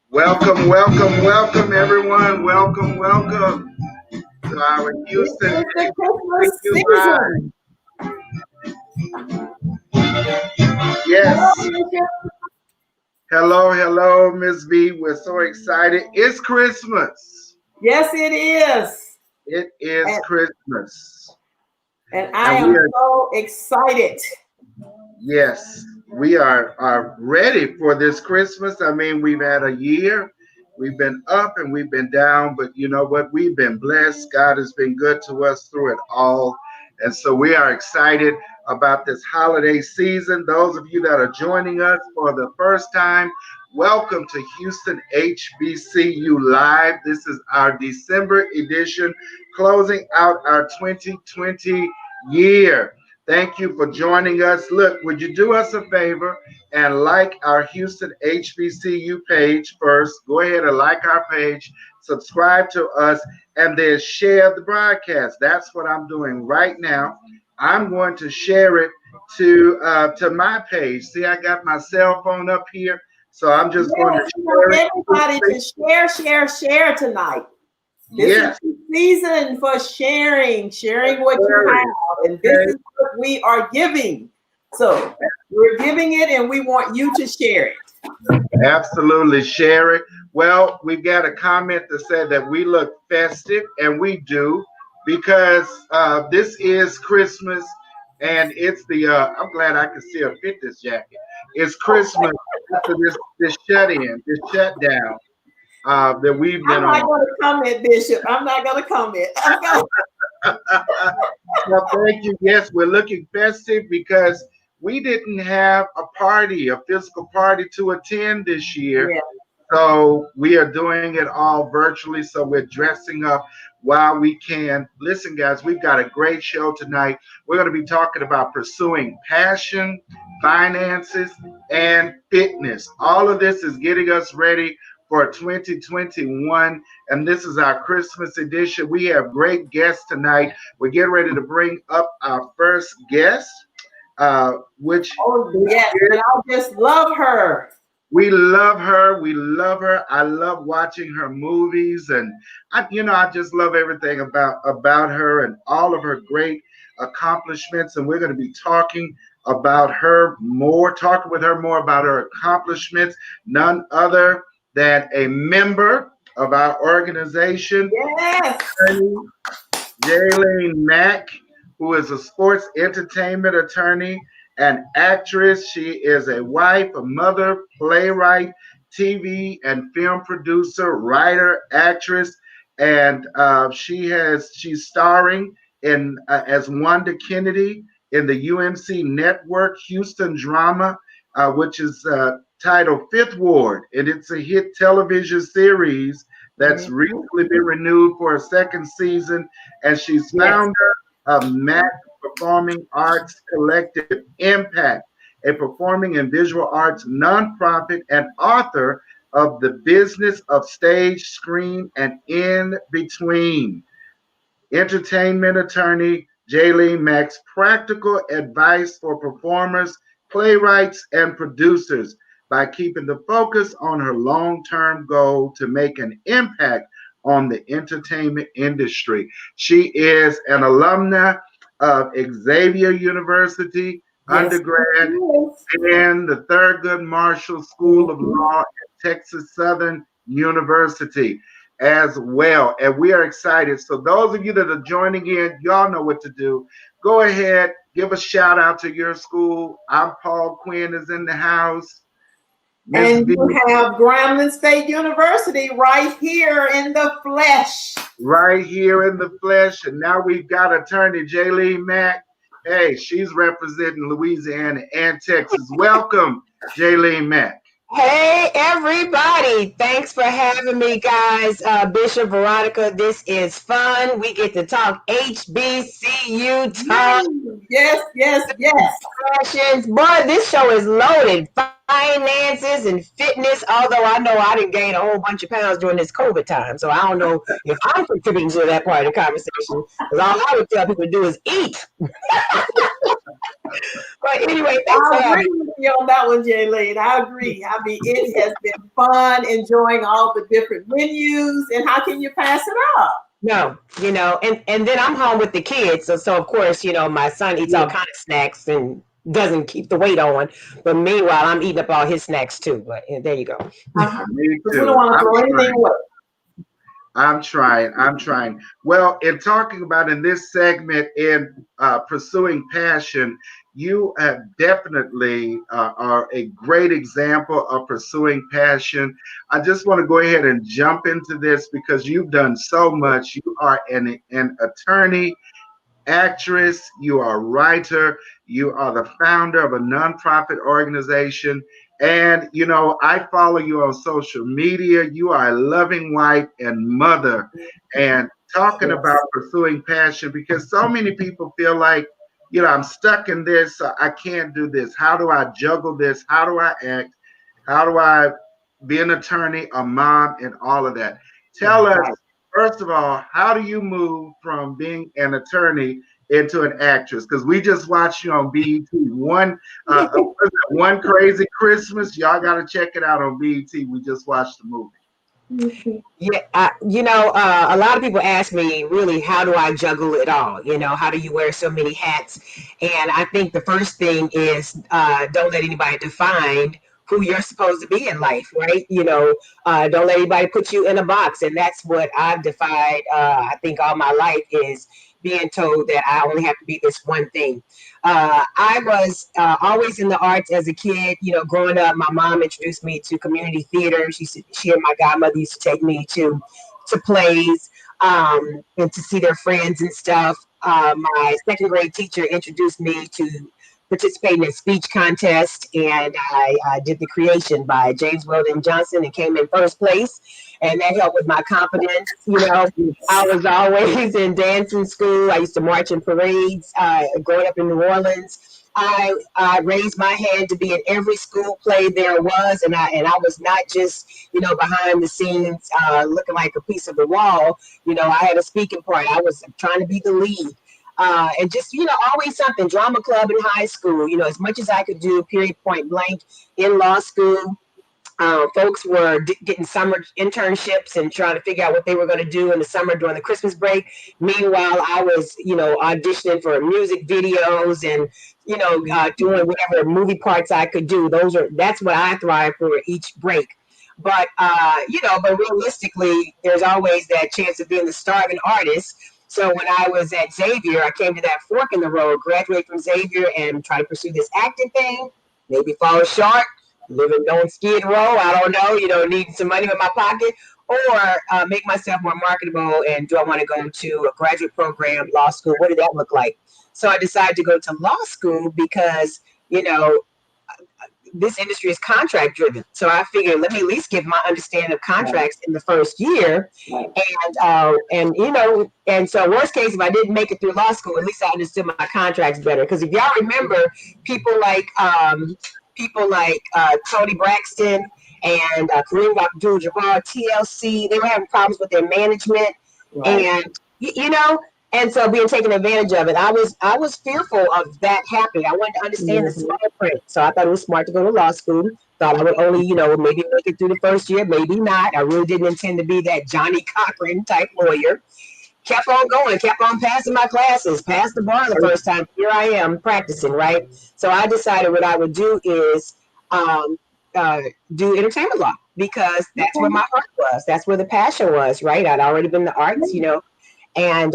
Welcome, welcome, welcome, everyone. Welcome, welcome to our Houston It's the Christmas HBCU Live. season. Yes. Hello, hello, Miss B. We're so excited. It's Christmas. Yes, it is. It is Christmas. And I am so excited. Yes, we are ready for this Christmas. I mean, we've had a year. We've been up and we've been down, but you know what? We've been blessed. God has been good to us through it all. And so we are excited about this holiday season. Those of you that are joining us for the first time, welcome to Houston HBCU Live. This is our December edition, closing out our 2020 year. Thank you for joining us. Look, would you do us a favor and like our Houston HBCU page first? Go ahead and like our page, subscribe to us, and then share the broadcast. That's what I'm doing right now. I'm going to share it to my page. See, I got my cell phone up here, so I'm just going to share it. Everybody to share tonight. This is the season for sharing what you have, and this is what we are giving. So we're giving it, and we want you to share it. Absolutely, share it. Well, we've got a comment that said that we look festive, and we do, because this is Christmas, and it's the. I'm glad I can still fit this jacket. It's Christmas after this shut-in, this shutdown. That we've been on. I'm not going to comment, Bishop. I'm not going to comment. Well, thank you. Yes, we're looking festive because we didn't have a party, a physical party to attend this year. Yeah. So we are doing it all virtually. So we're dressing up while we can. Listen, guys, we've got a great show tonight. We're going to be talking about pursuing passion, finances, and fitness. All of this is getting us ready for 2021, and this is our Christmas edition. We have great guests tonight. We're getting ready to bring up our first guest, which yes, and I just love her. We love her. We love her. I love watching her movies, and I just love everything about her and all of her great accomplishments. And we're going to be talking about her more, talking with her more about her accomplishments. None other than a member of our organization, yes, Jalene Mack, who is a sports entertainment attorney and actress. She is a wife, a mother, playwright, TV and film producer, writer, actress, and she's starring in as Wanda Kennedy in the UMC Network Houston drama, which is titled Fifth Ward, and it's a hit television series that's recently been renewed for a second season. And she's founder of Mack Performing Arts Collective Impact, a performing and visual arts nonprofit, and author of The Business of Stage, Screen, and In Between. Entertainment attorney Jalene Mack's practical advice for performers, playwrights, and producers by keeping the focus on her long-term goal to make an impact on the entertainment industry. She is an alumna of Xavier University, undergrad, and the Thurgood Marshall School of Law at Texas Southern University as well. And we are excited. So those of you that are joining in, y'all know what to do. Go ahead, give a shout out to your school. I'm Paul Quinn is in the house. And you have Grambling State University right here in the flesh. Right here in the flesh. And now we've got attorney Jalene Mack. Hey, she's representing Louisiana and Texas. Welcome, Jalene Mack. Hey, everybody. Thanks for having me, guys. Bishop Veronica, this is fun. We get to talk HBCU talk. Yes. Boy, this show is loaded. finances and fitness, although I know I didn't gain a whole bunch of pounds during this COVID time. So I don't know if I'm contributing to that part of the conversation, because all I would tell people to do is eat. But anyway, thanks for I having agree with you on that one, Jalene. I agree. I mean, it has been fun enjoying all the different menus, and how can you pass it up? No, and then I'm home with the kids. So of course, my son eats all Yeah. kind of snacks and doesn't keep the weight on. But meanwhile, I'm eating up all his snacks too. But there you go. Uh-huh. Me Because we don't too. want to throw anything away. I'm trying. I'm trying. Well, in talking about in this segment in pursuing passion, you have definitely are a great example of pursuing passion. I just want to go ahead and jump into this because you've done so much. You are an attorney, actress, you are a writer, you are the founder of a nonprofit organization. And, I follow you on social media. You are a loving wife and mother. And talking about Yes. pursuing passion, because so many people feel like, I'm stuck in this. I can't do this. How do I juggle this? How do I act? How do I be an attorney, a mom, and all of that? Tell us, Right. first of all, how do you move from being an attorney into an actress? Because we just watched you on BET. One Crazy Christmas. Y'all got to check it out on BET. We just watched the movie. Yeah, a lot of people ask me, really, how do I juggle it all? How do you wear so many hats? And I think the first thing is don't let anybody define who you're supposed to be in life, right? Don't let anybody put you in a box. And that's what I've defied, I think, all my life is being told that I only have to be this one thing. I was always in the arts as a kid. Growing up, my mom introduced me to community theater. She and my godmother used to take me to plays and to see their friends and stuff. My second grade teacher introduced me to participating in speech contest, and I did the creation by James Weldon Johnson and came in first place, and that helped with my confidence. I was always in dancing school. I used to march in parades. Growing up in New Orleans, I raised my hand to be in every school play there was, and I was not just behind the scenes looking like a piece of the wall. I had a speaking part. I was trying to be the lead. And just, always something, drama club in high school, as much as I could do, period, point blank. In law school, folks were getting summer internships and trying to figure out what they were going to do in the summer during the Christmas break. Meanwhile, I was, auditioning for music videos and, doing whatever movie parts I could do. That's what I thrive for each break. But realistically, there's always that chance of being the starving artist. So when I was at Xavier, I came to that fork in the road, graduate from Xavier and try to pursue this acting thing, maybe fall short, living on Skid Row, I don't know, needing some money in my pocket, or make myself more marketable. And do I want to go to a graduate program, law school? What did that look like? So I decided to go to law school because, this industry is contract driven. So I figured, let me at least get my understanding of contracts in the first year. And so worst case, if I didn't make it through law school, at least I understood my contracts better. Because if y'all remember, people like Tony Braxton and Kareem Abdul-Jabbar, TLC, they were having problems with their management, Right. and so being taken advantage of it. I was fearful of that happening. I wanted to understand the small print. So I thought it was smart to go to law school. Thought I would only, maybe make it through the first year, maybe not. I really didn't intend to be that Johnny Cochran type lawyer. Kept on going, kept on passing my classes, passed the bar the first time. Here I am practicing, right? So I decided what I would do is do entertainment law, because that's where my heart was. That's where the passion was, right? I'd already been in the arts, and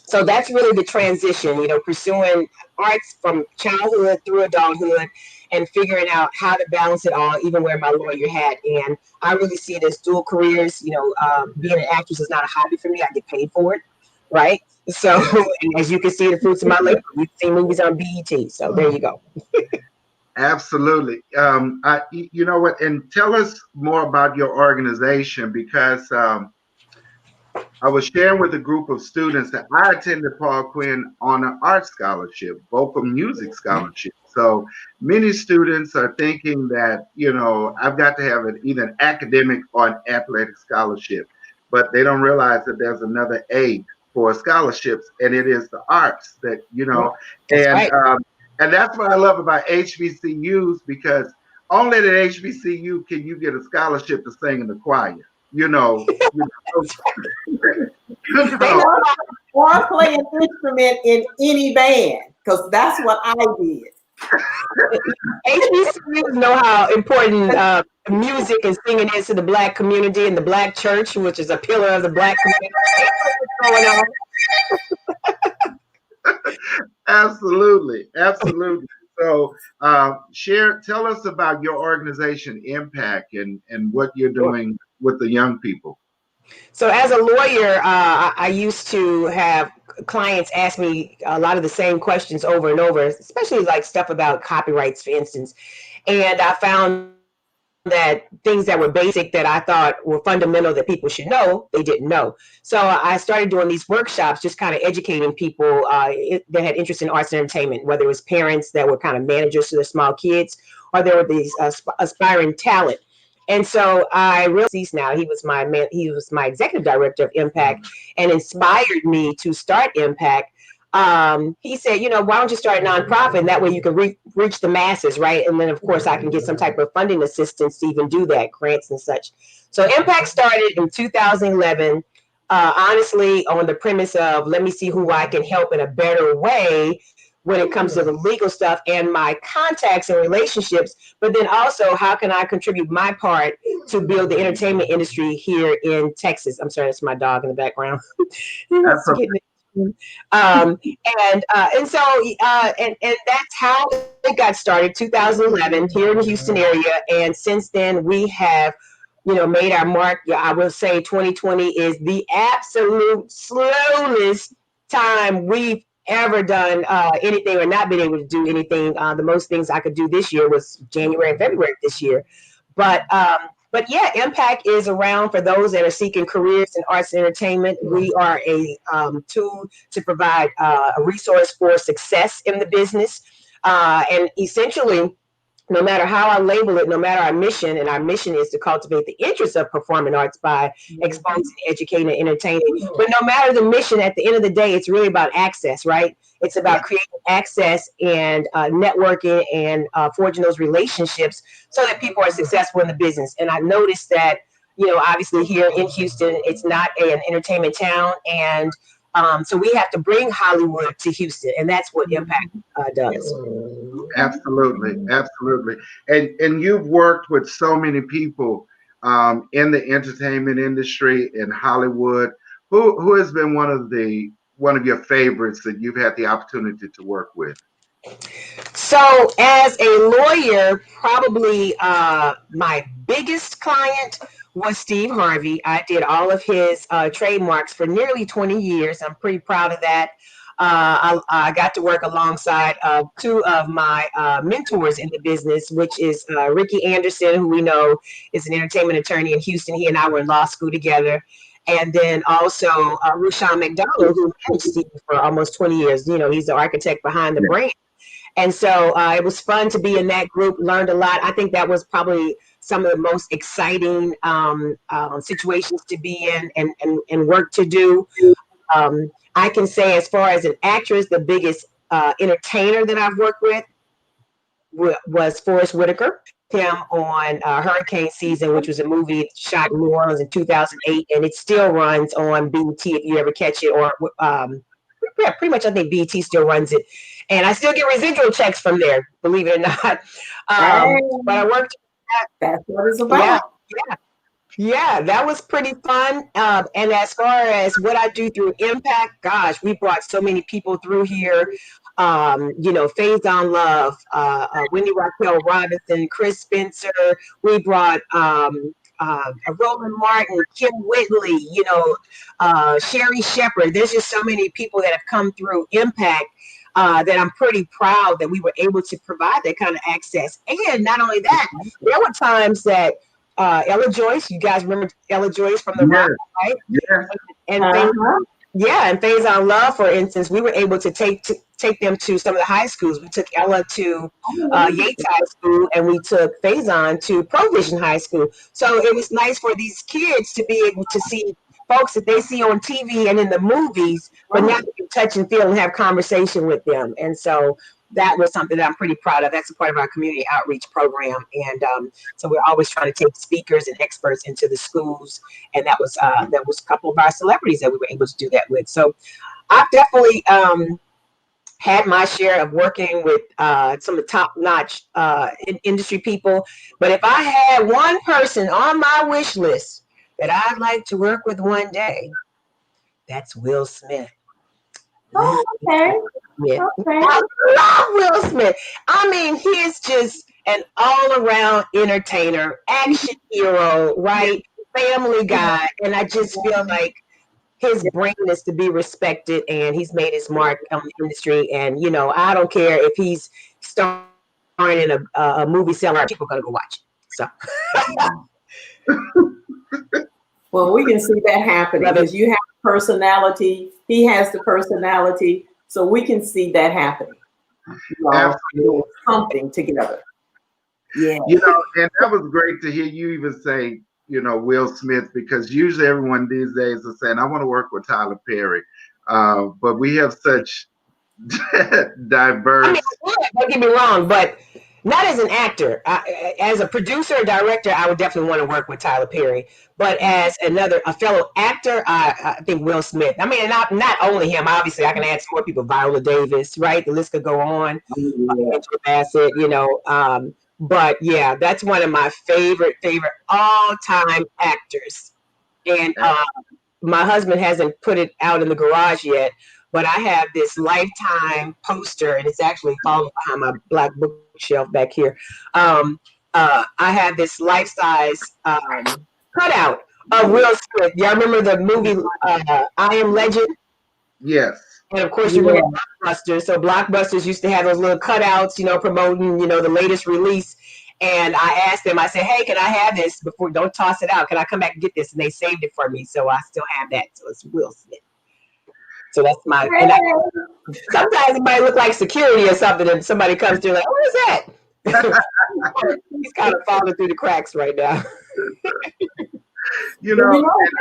so that's really the transition, pursuing arts from childhood through adulthood and figuring out how to balance it all, even wear my lawyer hat. And I really see it as dual careers. Being an actress is not a hobby for me. I get paid for it, right? So, and as you can see, the fruits of my labor. You've seen movies on BET. So there you go. Absolutely. You know what? And tell us more about your organization, because I was sharing with a group of students that I attended Paul Quinn on an art scholarship, vocal music scholarship. So many students are thinking that, I've got to have either an academic or an athletic scholarship, but they don't realize that there's another A for scholarships, and it is the arts that, Yeah, that's and right. and that's what I love about HBCUs, because only at HBCU can you get a scholarship to sing in the choir. You know, you know, you They know know. Or play an instrument in any band, because that's what I did. HBCUs know how important music and singing is to the Black community and the Black church, which is a pillar of the Black community. They know what's going on. Absolutely, absolutely. So, tell us about your organization, Impact, and what you're doing with the young people. So as a lawyer, I used to have clients ask me a lot of the same questions over and over, especially like stuff about copyrights, for instance. And I found that things that were basic that I thought were fundamental that people should know, they didn't know. So I started doing these workshops, just kind of educating people that had interest in arts and entertainment, whether it was parents that were kind of managers to their small kids, or there were these aspiring talent. And so I realized now he was my executive director of Impact and inspired me to start Impact. He said, why don't you start a nonprofit? And that way you can reach the masses, right? And then, of course, I can get some type of funding assistance to even do that, grants and such. So Impact started in 2011, honestly, on the premise of let me see who I can help in a better way when it comes to the legal stuff and my contacts and relationships, but then also how can I contribute my part to build the entertainment industry here in Texas? I'm sorry, that's my dog in the background. He wants That's to get um, and so and that's how it got started, 2011 here in the Houston area, and since then we have made our mark. I will say 2020 is the absolute slowest time we've ever done anything or not been able to do anything. The most things I could do this year was January and February this year, but yeah, Impact is around for those that are seeking careers in arts and entertainment. We are a tool to provide a resource for success in the business. And essentially, no matter how I label it, no matter our mission, and our mission is to cultivate the interest of performing arts by exposing, educating, and entertaining. But no matter the mission, at the end of the day, it's really about access, right? It's about creating access and networking and forging those relationships so that people are successful in the business. And I noticed that, obviously here in Houston, it's not an entertainment town. And so we have to bring Hollywood to Houston. And that's what Impact does. Absolutely, absolutely. And you've worked with so many people in the entertainment industry in Hollywood. Who has been one of your favorites that you've had the opportunity to work with? So, as a lawyer, probably my biggest client was Steve Harvey. I did all of his trademarks for nearly 20 years. I'm pretty proud of that. I got to work alongside two of my mentors in the business, which is Ricky Anderson, who we know is an entertainment attorney in Houston. He and I were in law school together. And then also Rushion McDonald, who managed Steve for almost 20 years. He's the architect behind the brand. And so it was fun to be in that group, learned a lot. I think that was probably some of the most exciting situations to be in and work to do. I can say as far as an actress, the biggest entertainer that I've worked with was Forrest Whitaker. Him on Hurricane Season, which was a movie shot in New Orleans in 2008, and it still runs on BET if you ever catch it, or pretty much I think BET still runs it, and I still get residual checks from there, believe it or not. But I worked. That's what it's about. Yeah, that was pretty fun. And as far as what I do through Impact, gosh, we brought so many people through here. Faison Love, Wendy Raquel Robinson, Chris Spencer. We brought Roland Martin, Kim Whitley, Sherry Shepard. There's just so many people that have come through Impact that I'm pretty proud that we were able to provide that kind of access. And not only that, there were times that Ella Joyce, you guys remember Ella Joyce from The Rock, right? Yeah. And Yeah, and Faison Love, for instance, we were able to take them to some of the high schools. We took Ella to Yates High School, and we took Faison to Provision High School. So it was nice for these kids to be able to see folks that they see on TV and in the movies, but now they can touch and feel and have conversation with them. And so that was something that I'm pretty proud of. That's a part of our community outreach program. And so we're always trying to take speakers and experts into the schools. And that was a couple of our celebrities that we were able to do that with. So I've definitely had my share of working with some of the top-notch industry people. But if I had one person on my wish list that I'd like to work with one day, that's Will Smith. Oh, okay. Yeah. Okay. I love Will Smith. I mean, he is just an all-around entertainer, action hero, right? Family guy. And I just feel like his brain is to be respected, and he's made his mark on the industry. And, you know, I don't care if he's starring in a movie selling, people are going to go watch it. So. Well, we can see that happening because you have personality. He has the personality. So we can see that happening. Doing something together. Yeah. You know, and that was great to hear you even say, you know, Will Smith, because usually everyone these days is saying, I want to work with Tyler Perry. But we have such diverse. I mean, don't get me wrong, but not as an actor. As a producer or director, I would definitely want to work with Tyler Perry. But as a fellow actor, I think Will Smith. I mean, not only him. Obviously, I can add some more people. Viola Davis, right? The list could go on. Angela Bassett, you know. But yeah, that's one of my favorite all-time actors. And my husband hasn't put it out in the garage yet, but I have this Lifetime poster, and it's actually falling behind my black bookshelf back here. I have this life-size cutout of Will Smith. Y'all remember the movie I Am Legend? Yes. And of course, you remember Blockbusters. So Blockbusters used to have those little cutouts, you know, promoting, you know, the latest release. And I asked them, I said, hey, can I have this before? Don't toss it out. Can I come back and get this? And they saved it for me. So I still have that. So it's Will Smith. So that's my. And sometimes it might look like security or something, and somebody comes through like, what is that? He's kind of falling through the cracks right now. You know,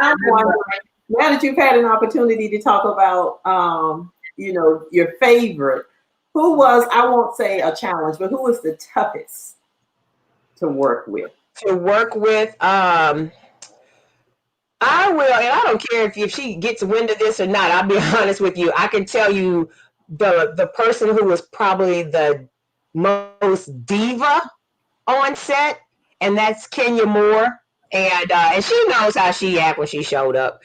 I'm wondering, now that you've had an opportunity to talk about, you know, your favorite, who was, I won't say a challenge, but who was the toughest to work with? To work with, I will, and I don't care if she gets wind of this or not. I'll be honest with you. I can tell you the person who was probably the most diva on set, and that's Kenya Moore. And she knows how she act when she showed up.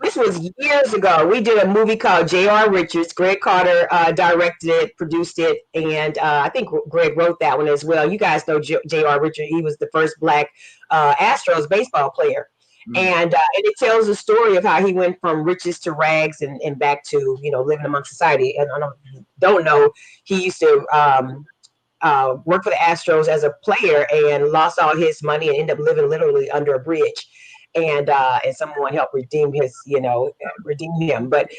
This was years ago. We did a movie called J.R. Richards. Greg Carter directed it, produced it, and I think Greg wrote that one as well. You guys know J.R. Richards. He was the first Black Astros baseball player. Mm-hmm. And it tells the story of how he went from riches to rags and back to, you know, living among society. And I don't know, he used to work for the Astros as a player and lost all his money and ended up living literally under a bridge. And someone helped redeem him. But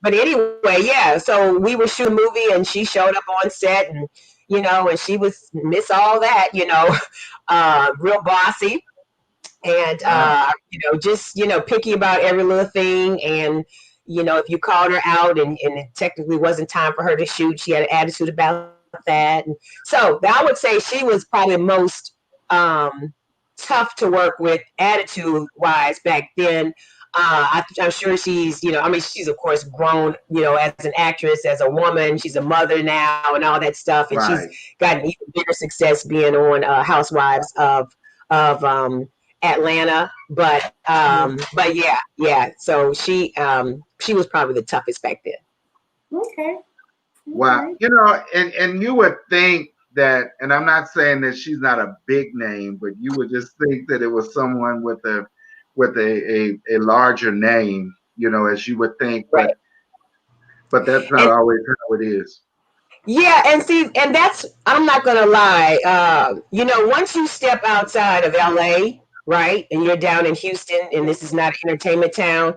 anyway, yeah. So we were shooting a movie, and she showed up on set, and you know, and she was miss all that, you know, real bossy, and you know, just picky about every little thing. And you know, if you called her out and it technically wasn't time for her to shoot, she had an attitude about that. And so I would say she was probably the most tough to work with attitude wise back then. I'm sure she's, she's of course grown, as an actress, as a woman. She's a mother now and all that stuff. And right. She's gotten even bigger success being on Housewives of Atlanta. But yeah. So she was probably the toughest back then. Okay. Wow. And you would think that, and I'm not saying that she's not a big name, but you would just think that it was someone with a larger name, as you would think, right. But that's not always how it is. Yeah, and that's, I'm not gonna lie, once you step outside of LA, right, and you're down in Houston, and this is not an entertainment town,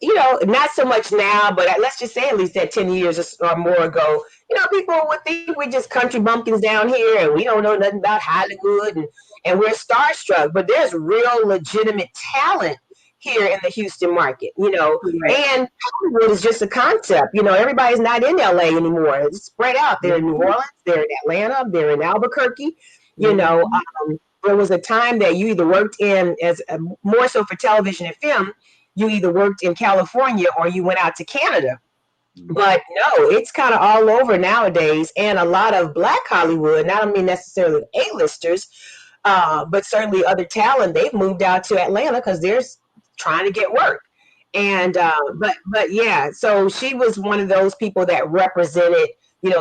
not so much now, but let's just say at least that 10 years or more ago, people would think we're just country bumpkins down here and we don't know nothing about Hollywood and we're starstruck. But there's real legitimate talent here in the Houston market, Right. and Hollywood is just a concept. Everybody's not in LA anymore. It's spread out. They're in New Orleans, they're in Atlanta, they're in Albuquerque. There was a time that you either worked in more so for television and film, you either worked in California or you went out to Canada. But no, it's kind of all over nowadays. And a lot of Black Hollywood, not I mean necessarily A-listers, but certainly other talent, they've moved out to Atlanta because they're trying to get work. And but yeah, so she was one of those people that represented,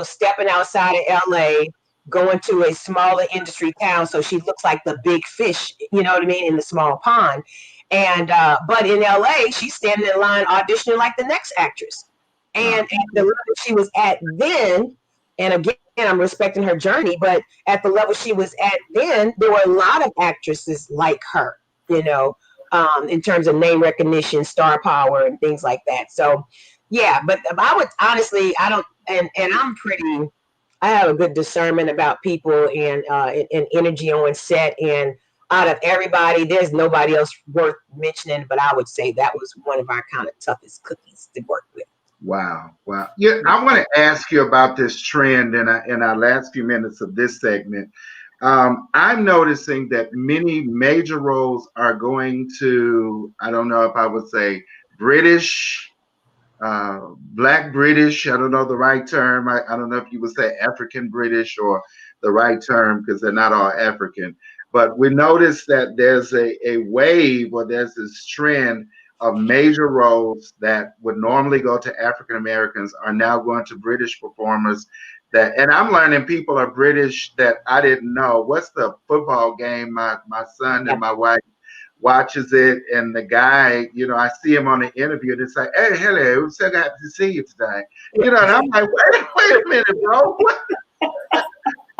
stepping outside of LA, going to a smaller industry town, so she looks like the big fish, you know what I mean, in the small pond. And but in LA, she's standing in line auditioning like the next actress. And at the level she was at then, and again, I'm respecting her journey, but at the level she was at then, there were a lot of actresses like her, in terms of name recognition, star power, and things like that. So, yeah, but I would honestly, I don't, and I have a good discernment about people and energy on set. And out of everybody, there's nobody else worth mentioning, but I would say that was one of our kind of toughest cookies to work with. Wow. Yeah, I want to ask you about this trend in our last few minutes of this segment. I'm noticing that many major roles are going to, I don't know if I would say British, Black British. I don't know the right term. I don't know if you would say African British or the right term because they're not all African. But we notice that there's a wave, or there's this trend of major roles that would normally go to African Americans are now going to British performers. And I'm learning people are British that I didn't know. What's the football game? My son and my wife watches it, and the guy, I see him on the interview, and it's like, hey, hello, so happy to see you today. And I'm like, wait a minute, bro.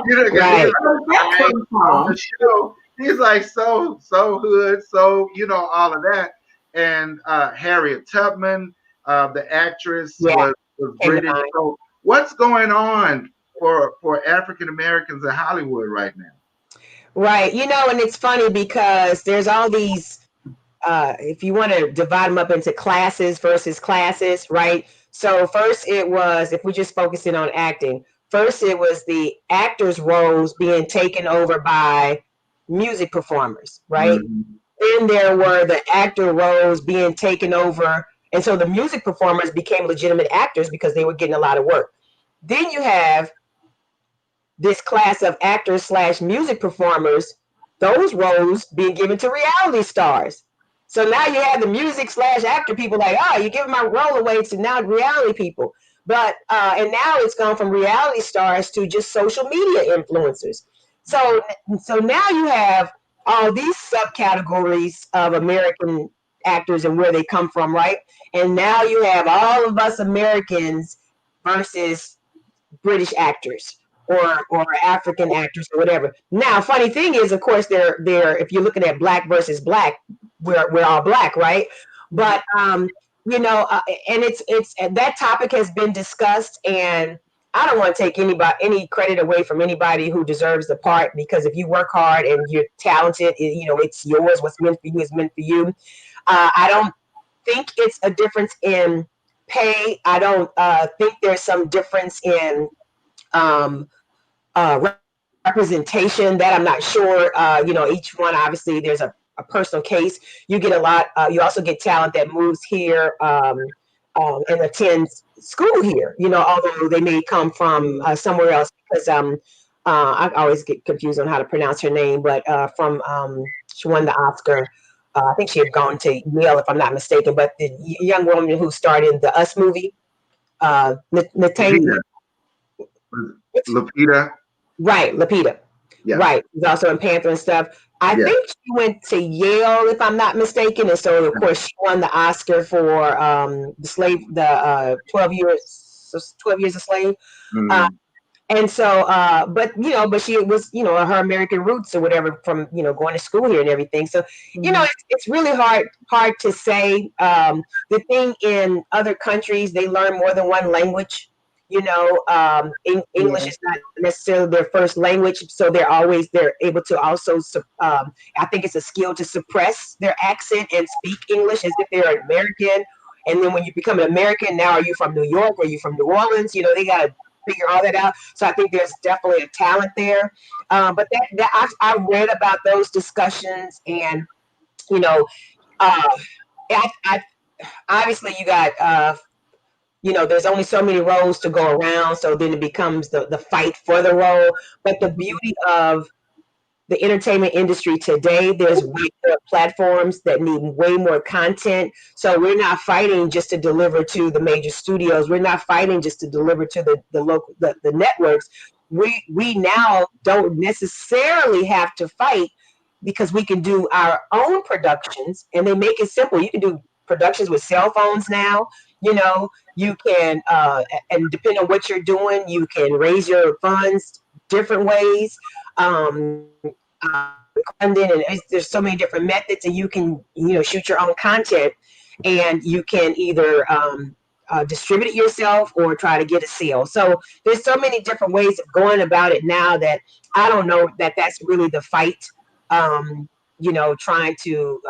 Right. On the show, he's like so hood, so all of that. And Harriet Tubman, the actress, was British. So what's going on for African Americans in Hollywood right now? Right. And it's funny because there's all these, if you want to divide them up into classes versus classes, right? So first it was, if we're just focusing on acting, first it was the actors' roles being taken over by music performers, right? Mm-hmm. Then there were the actor roles being taken over. And so the music performers became legitimate actors because they were getting a lot of work. Then you have this class of actors / music performers, those roles being given to reality stars. So now you have the music / actor people like, you're giving my role away to now reality people. But, and now it's gone from reality stars to just social media influencers. So now you have all these subcategories of American actors and where they come from, right? And now you have all of us Americans versus British actors or African actors or whatever. Now, funny thing is, of course, they're if you're looking at Black versus Black, we're all Black, right? But and it's that topic has been discussed, and I don't want to take any credit away from anybody who deserves the part, because if you work hard and you're talented, it's yours. What's meant for you is meant for you. I don't think it's a difference in pay. I don't think there's some difference in representation that I'm not sure. Each one, obviously, there's a personal case. You get a lot. You also get talent that moves here and attends school here, although they may come from somewhere else, because I always get confused on how to pronounce her name, but she won the Oscar. I think she had gone to Yale, if I'm not mistaken, but the young woman who starred in the Us movie, Lupita. Right, Lupita. Yeah. Right. She's also in Panther and stuff. I think she went to Yale, if I'm not mistaken, and so of course she won the Oscar for the 12 years a slave. Mm-hmm. And so, but she was, her American roots or whatever from, going to school here and everything. So, Mhm. it's really hard to say. The thing in other countries, they learn more than one language. English Yeah. is not necessarily their first language, so they're able to also, I think it's a skill to suppress their accent and speak English as if they're an American. And then when you become an American, now are you from New York? Or are you from New Orleans? They got to figure all that out. So I think there's definitely a talent there. But that I read about those discussions, and you know, uh, I obviously you got there's only so many roles to go around, so then it becomes the fight for the role. But the beauty of the entertainment industry today, there's way more platforms that need way more content. So we're not fighting just to deliver to the major studios. We're not fighting just to deliver to the local the networks. We now don't necessarily have to fight because we can do our own productions, and they make it simple. You can do productions with cell phones now. You can and depending on what you're doing, you can raise your funds different ways. Funding, and there's so many different methods, and you can shoot your own content, and you can either distribute it yourself or try to get a sale. So there's so many different ways of going about it now that I don't know that that's really the fight. Trying to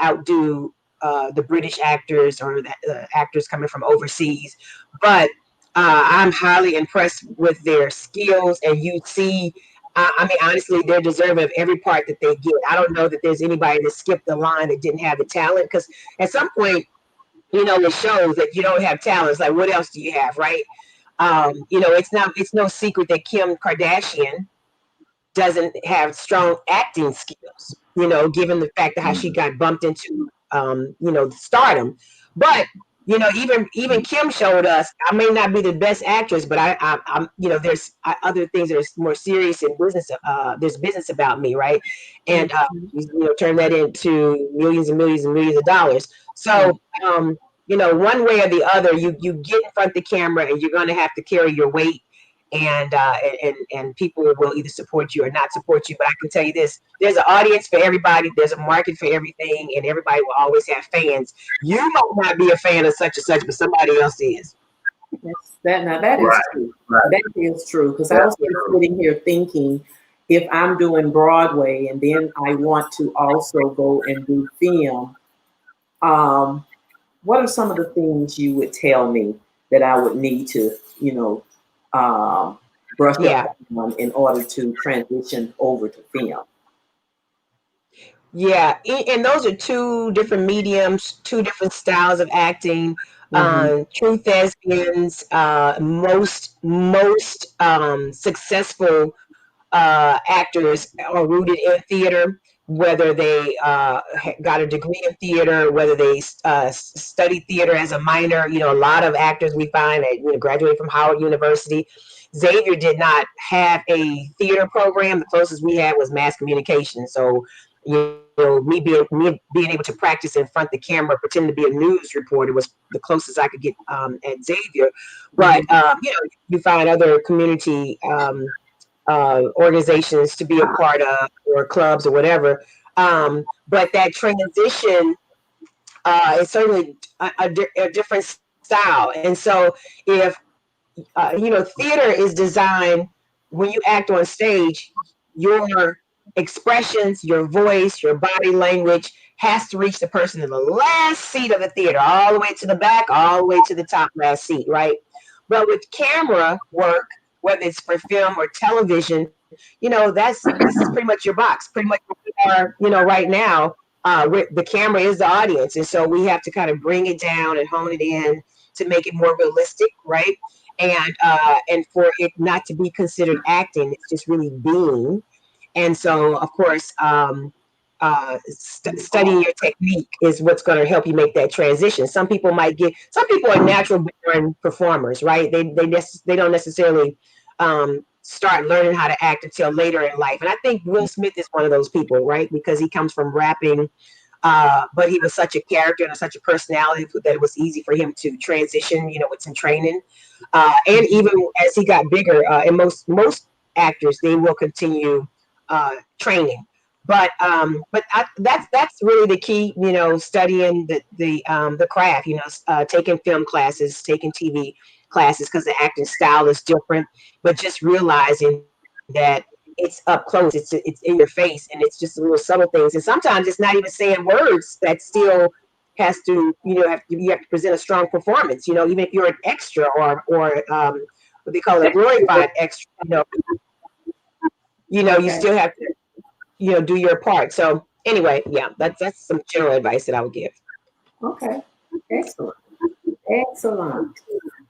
outdo the British actors or the actors coming from overseas, but I'm highly impressed with their skills, and you see, I mean, honestly, they're deserving of every part that they get. I don't know that there's anybody that skipped the line that didn't have the talent, because at some point, it shows that you don't have talent. It's like, what else do you have, right? It's no secret that Kim Kardashian doesn't have strong acting skills, given the fact of how she got bumped into, stardom. But, even Kim showed us, I may not be the best actress, but I'm, there's other things that are more serious in business. There's business about me, right? And, Mhm. turn that into millions and millions and millions of dollars. Right. So, one way or the other, you get in front of the camera, and you're going to have to carry your weight, and people will either support you or not support you. But I can tell you this: there's an audience for everybody, there's a market for everything, and everybody will always have fans. You might not be a fan of such and such, but somebody else is. That is Right, true. right. That is true. Because I That's was just true. sitting here thinking, if I'm doing Broadway and then I want to also go and do film, um, what are some of the things you would tell me that I would need to, um, brush up Yeah, on in order to transition over to film? yeah, and those are two different mediums, two different styles of acting. Hmm. True thespians, most successful actors are rooted in theater, whether they got a degree in theater, whether they studied theater as a minor. A lot of actors we find that graduated from Howard University. Xavier did not have a theater program. The closest we had was mass communication. So, me being able to practice in front of the camera, pretending to be a news reporter, was the closest I could get at Xavier. But Hmm. you find other community organizations to be a part of, or clubs or whatever. But that transition is certainly a different style. And so if, theater is designed, when you act on stage, your expressions, your voice, your body language has to reach the person in the last seat of the theater, all the way to the back, all the way to the top last seat, right? But with camera work, whether it's for film or television, this is pretty much your box, pretty much where we are, right now. The camera is the audience, and so we have to kind of bring it down and hone it in to make it more realistic, right? And for it not to be considered acting, it's just really being. And so, of course, studying your technique is what's going to help you make that transition. Some people are natural born performers, right? They don't necessarily start learning how to act until later in life. And I think Will Smith is one of those people, right? Because he comes from rapping. But he was such a character and such a personality that it was easy for him to transition, with some training. And even as he got bigger, and most actors, they will continue training. But that's really the key, studying the craft, taking film classes, taking TV classes, because the acting style is different. But just realizing that it's up close, it's in your face, and it's just little subtle things. And sometimes it's not even saying words that still has to, you have to present a strong performance. Even if you're an extra or what they call a glorified extra, you still have to do your part. So anyway, yeah, that's some general advice that I would give. Okay, excellent.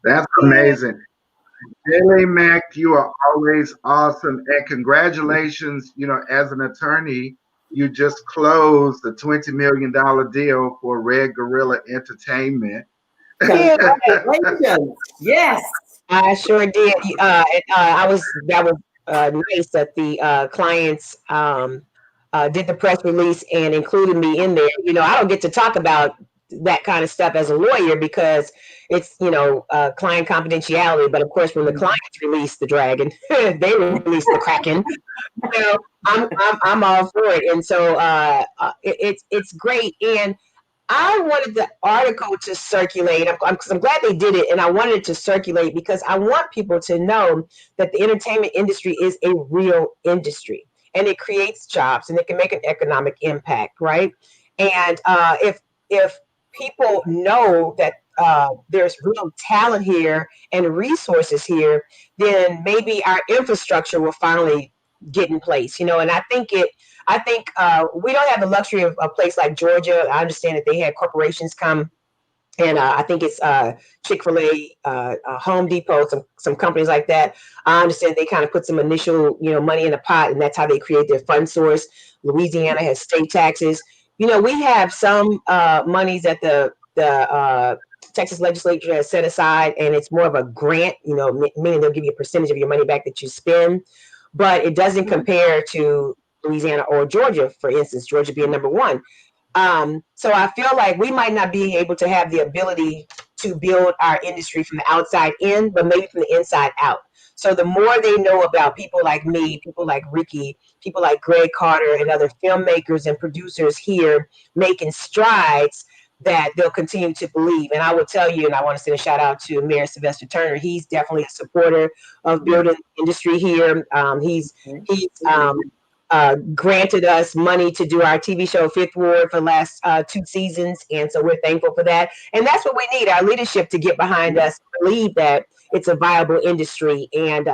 That's amazing. Jalene Mack, you are always awesome, and congratulations. As an attorney, you just closed the $20 million deal for Red Gorilla Entertainment. Congratulations. Yes, I sure did. That was nice that the clients did the press release and included me in there. I don't get to talk about that kind of stuff as a lawyer because it's client confidentiality. But of course, when the clients release the dragon, they release the kraken. I'm all for it, and so it's great. And I wanted the article to circulate because I'm glad they did it, and I wanted it to circulate because I want people to know that the entertainment industry is a real industry, and it creates jobs, and it can make an economic impact, right? And if people know that there's real talent here and resources here, then maybe our infrastructure will finally get in place, and I think we don't have the luxury of a place like Georgia. I understand that they had corporations come, and I think it's Chick-fil-A, Home Depot, some companies like that. I understand they kind of put some initial, money in the pot, and that's how they create their fund source. Louisiana has state taxes. We have some monies that the Texas legislature has set aside, and it's more of a grant, meaning they'll give you a percentage of your money back that you spend, but it doesn't compare to Louisiana or Georgia, for instance, Georgia being number one. So I feel like we might not be able to have the ability to build our industry from the outside in, but maybe from the inside out. So the more they know about people like me, people like Ricky, people like Greg Carter and other filmmakers and producers here making strides, that they'll continue to believe. And I will tell you, and I want to send a shout out to Mayor Sylvester Turner. He's definitely a supporter of building the industry here. He's granted us money to do our TV show Fifth Ward for the last 2 seasons, and so we're thankful for that. And that's what we need, our leadership to get behind us, believe that it's a viable industry. And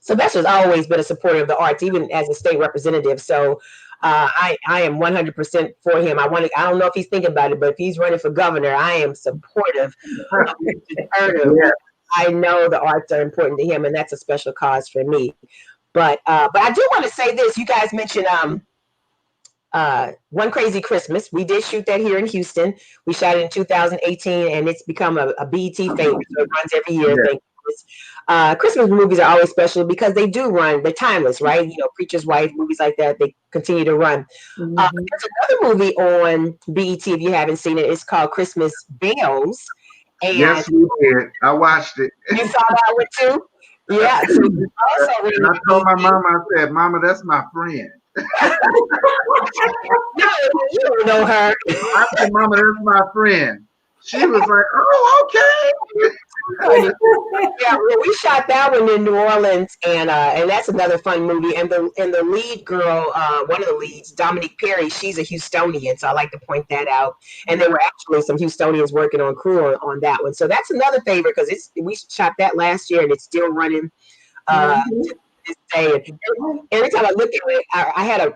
Sylvester's always been a supporter of the arts, even as a state representative. So I am 100% for him. I don't know if he's thinking about it, but if he's running for governor, I am supportive of Mr. Turner. Yeah. I know the arts are important to him, and that's a special cause for me. But I do want to say this. You guys mentioned One Crazy Christmas. We did shoot that here in Houston. We shot it in 2018, and it's become a BET favorite. So it runs every year. Yeah. Thank you. Christmas movies are always special because they do run. They're timeless, right? Preacher's Wife, movies like that, they continue to run. Mm-hmm. There's another movie on BET, if you haven't seen it. It's called Christmas Bells. And yes, we did. I watched it. You saw that one too? Yeah. So also I told my mama, I said, "Mama, that's my friend." No, you don't know her. I said, "Mama, that's my friend." She was like, "Oh, okay." Yeah, well, we shot that one in New Orleans, and that's another fun movie. And the lead girl, one of the leads, Dominique Perry, she's a Houstonian, so I like to point that out. And there were actually some Houstonians working on crew on that one, so that's another favorite because we shot that last year and it's still running. To this day. And every time I look at it,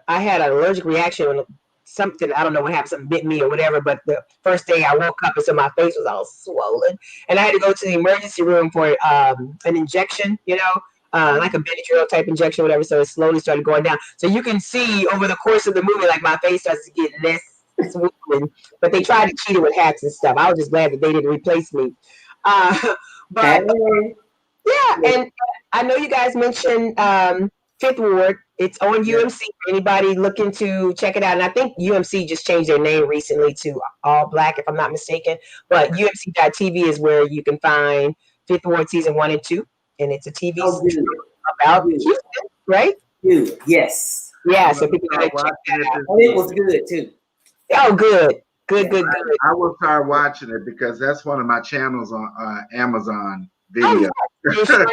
I had an allergic reaction when something, I don't know what happened, something bit me or whatever, but the first day I woke up and so my face was all swollen, and I had to go to the emergency room for an injection, like a Benadryl type injection, whatever. So it slowly started going down. So you can see over the course of the movie, like my face starts to get less swollen, but they tried to cheat it with hacks and stuff. I was just glad that they didn't replace me. But yeah, and I know you guys mentioned Fifth Ward. It's on UMC for anybody looking to check it out. And I think UMC just changed their name recently to All Black, if I'm not mistaken. But UMC.TV is where you can find Fifth Ward season 1 and 2. And it's a TV about Houston, right? Good. Yes. Yeah, so people gotta check that out. And it was good too. Oh, good. Good. I will start watching it because that's one of my channels on Amazon Video. Oh, it sure is.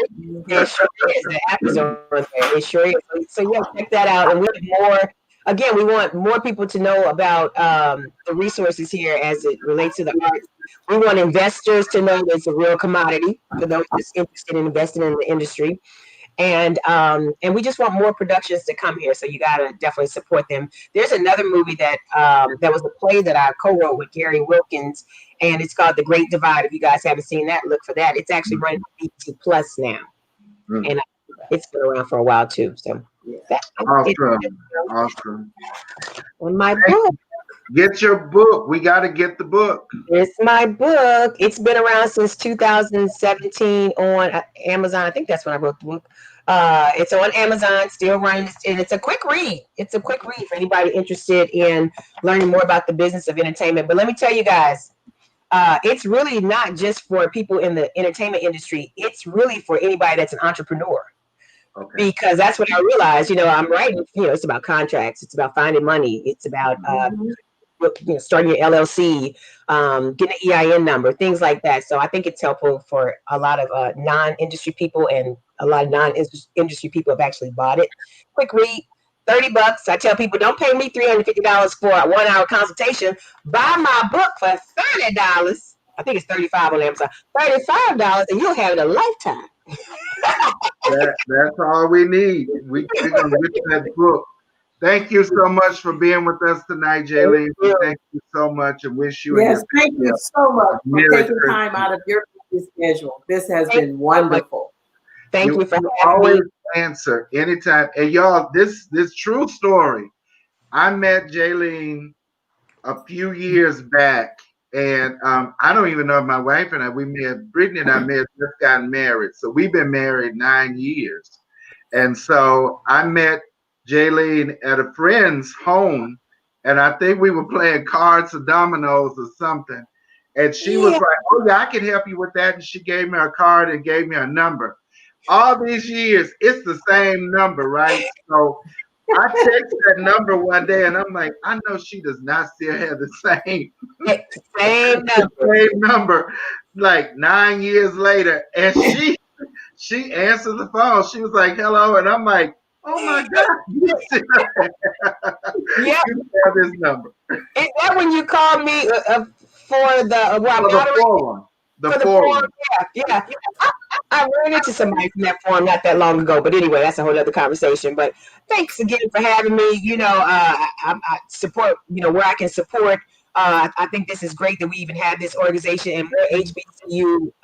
The app is on there. It sure is. So yeah, check that out. And we have more. Again, we want more people to know about the resources here as it relates to the arts. We want investors to know that it's a real commodity for those just interested in investing in the industry. And we just want more productions to come here. So you gotta definitely support them. There's another movie that was a play that I co-wrote with Gary Wilkins, and it's called The Great Divide. If you guys haven't seen that, look for that. It's actually running on BT Plus now, and it's been around for a while too. So awesome. On my book. Get your book. We got to get the book. It's my book. It's been around since 2017 on Amazon. I think that's when I wrote the book. It's on Amazon, still running, and it's a quick read. It's a quick read for anybody interested in learning more about the business of entertainment. But let me tell you guys, it's really not just for people in the entertainment industry. It's really for anybody that's an entrepreneur. Okay. Because that's what I realized. I'm writing. It's about contracts. It's about finding money. It's about starting your LLC, getting an EIN number, things like that. So I think it's helpful for a lot of non-industry people, and a lot of non-industry people have actually bought it. Quick read, $30. I tell people, don't pay me $350 for a 1-hour consultation. Buy my book for $30. I think it's $35 on Amazon. $35, and you'll have it a lifetime. That's all we need. We're gonna get that book. Thank you so much for being with us tonight, Jalene. Thank you so much, and wish you. Yes, thank you so much for taking time out of your busy schedule. This has been wonderful. Thank you for always answer anytime. And y'all, this true story. I met Jalene a few years back, and I don't even know if my wife and I, Brittany and I may have just gotten married. So we've been married 9 years. And so I met Jalene at a friend's home, and I think we were playing cards or dominoes or something. And she was like, "Oh yeah, I can help you with that." And she gave me a card and gave me a number. All these years, it's the same number, right? So I texted that number one day, and I'm like, I know she does not still have the same number, like 9 years later. And she answered the phone. She was like, "Hello," and I'm like, "Oh my God, you have this number." Is that when you called me for the forum? Yeah. I ran into somebody from that forum not that long ago, but anyway, that's a whole other conversation. But thanks again for having me. I support, where I can support. I think this is great that we even have this organization and more HBCU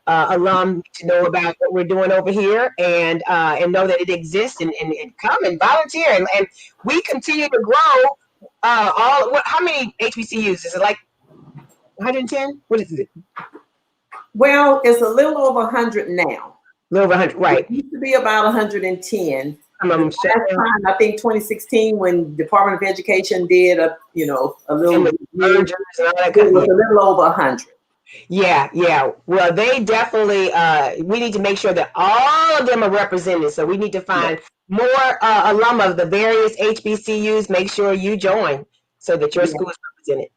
alum to know about what we're doing over here, and know that it exists, and come and volunteer, and we continue to grow. How many HBCUs is it? Like 110? What is it? Well, it's a little over 100 now. A little over 100, right? It used to be about 110. Last time, I think 2016, when Department of Education did a little, it was a little over 100. Yeah. Well, they definitely, we need to make sure that all of them are represented. So we need to find more alum of the various HBCUs. Make sure you join so that your school is represented.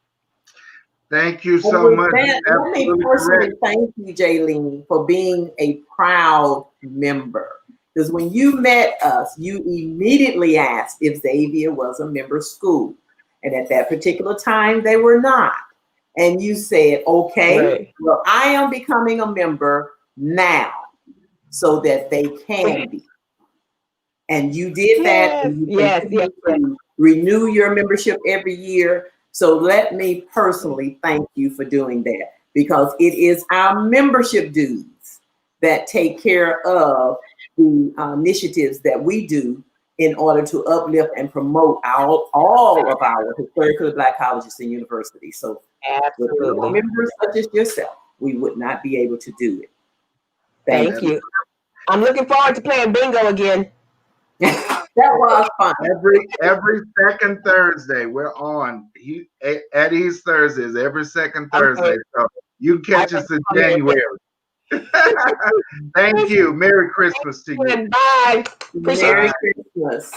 Thank you so much. Let me personally thank you, Jalene, for being a proud member. Because when you met us, you immediately asked if Xavier was a member school. And at that particular time, they were not. And you said, okay, well, I am becoming a member now so that they can be. And you did that. Yes. Renew your membership every year. So let me personally thank you for doing that, because it is our membership dues that take care of the initiatives that we do in order to uplift and promote all of our historically Black colleges and universities. So absolutely, members such as yourself, we would not be able to do it. Thank you. I'm looking forward to playing bingo again. That was fun. Every second Thursday we're on. Eddie's Thursdays every second Thursday. Okay. So you can I catch us in will January. Thank you. Merry Christmas to you. Bye. Appreciate Merry it. Christmas.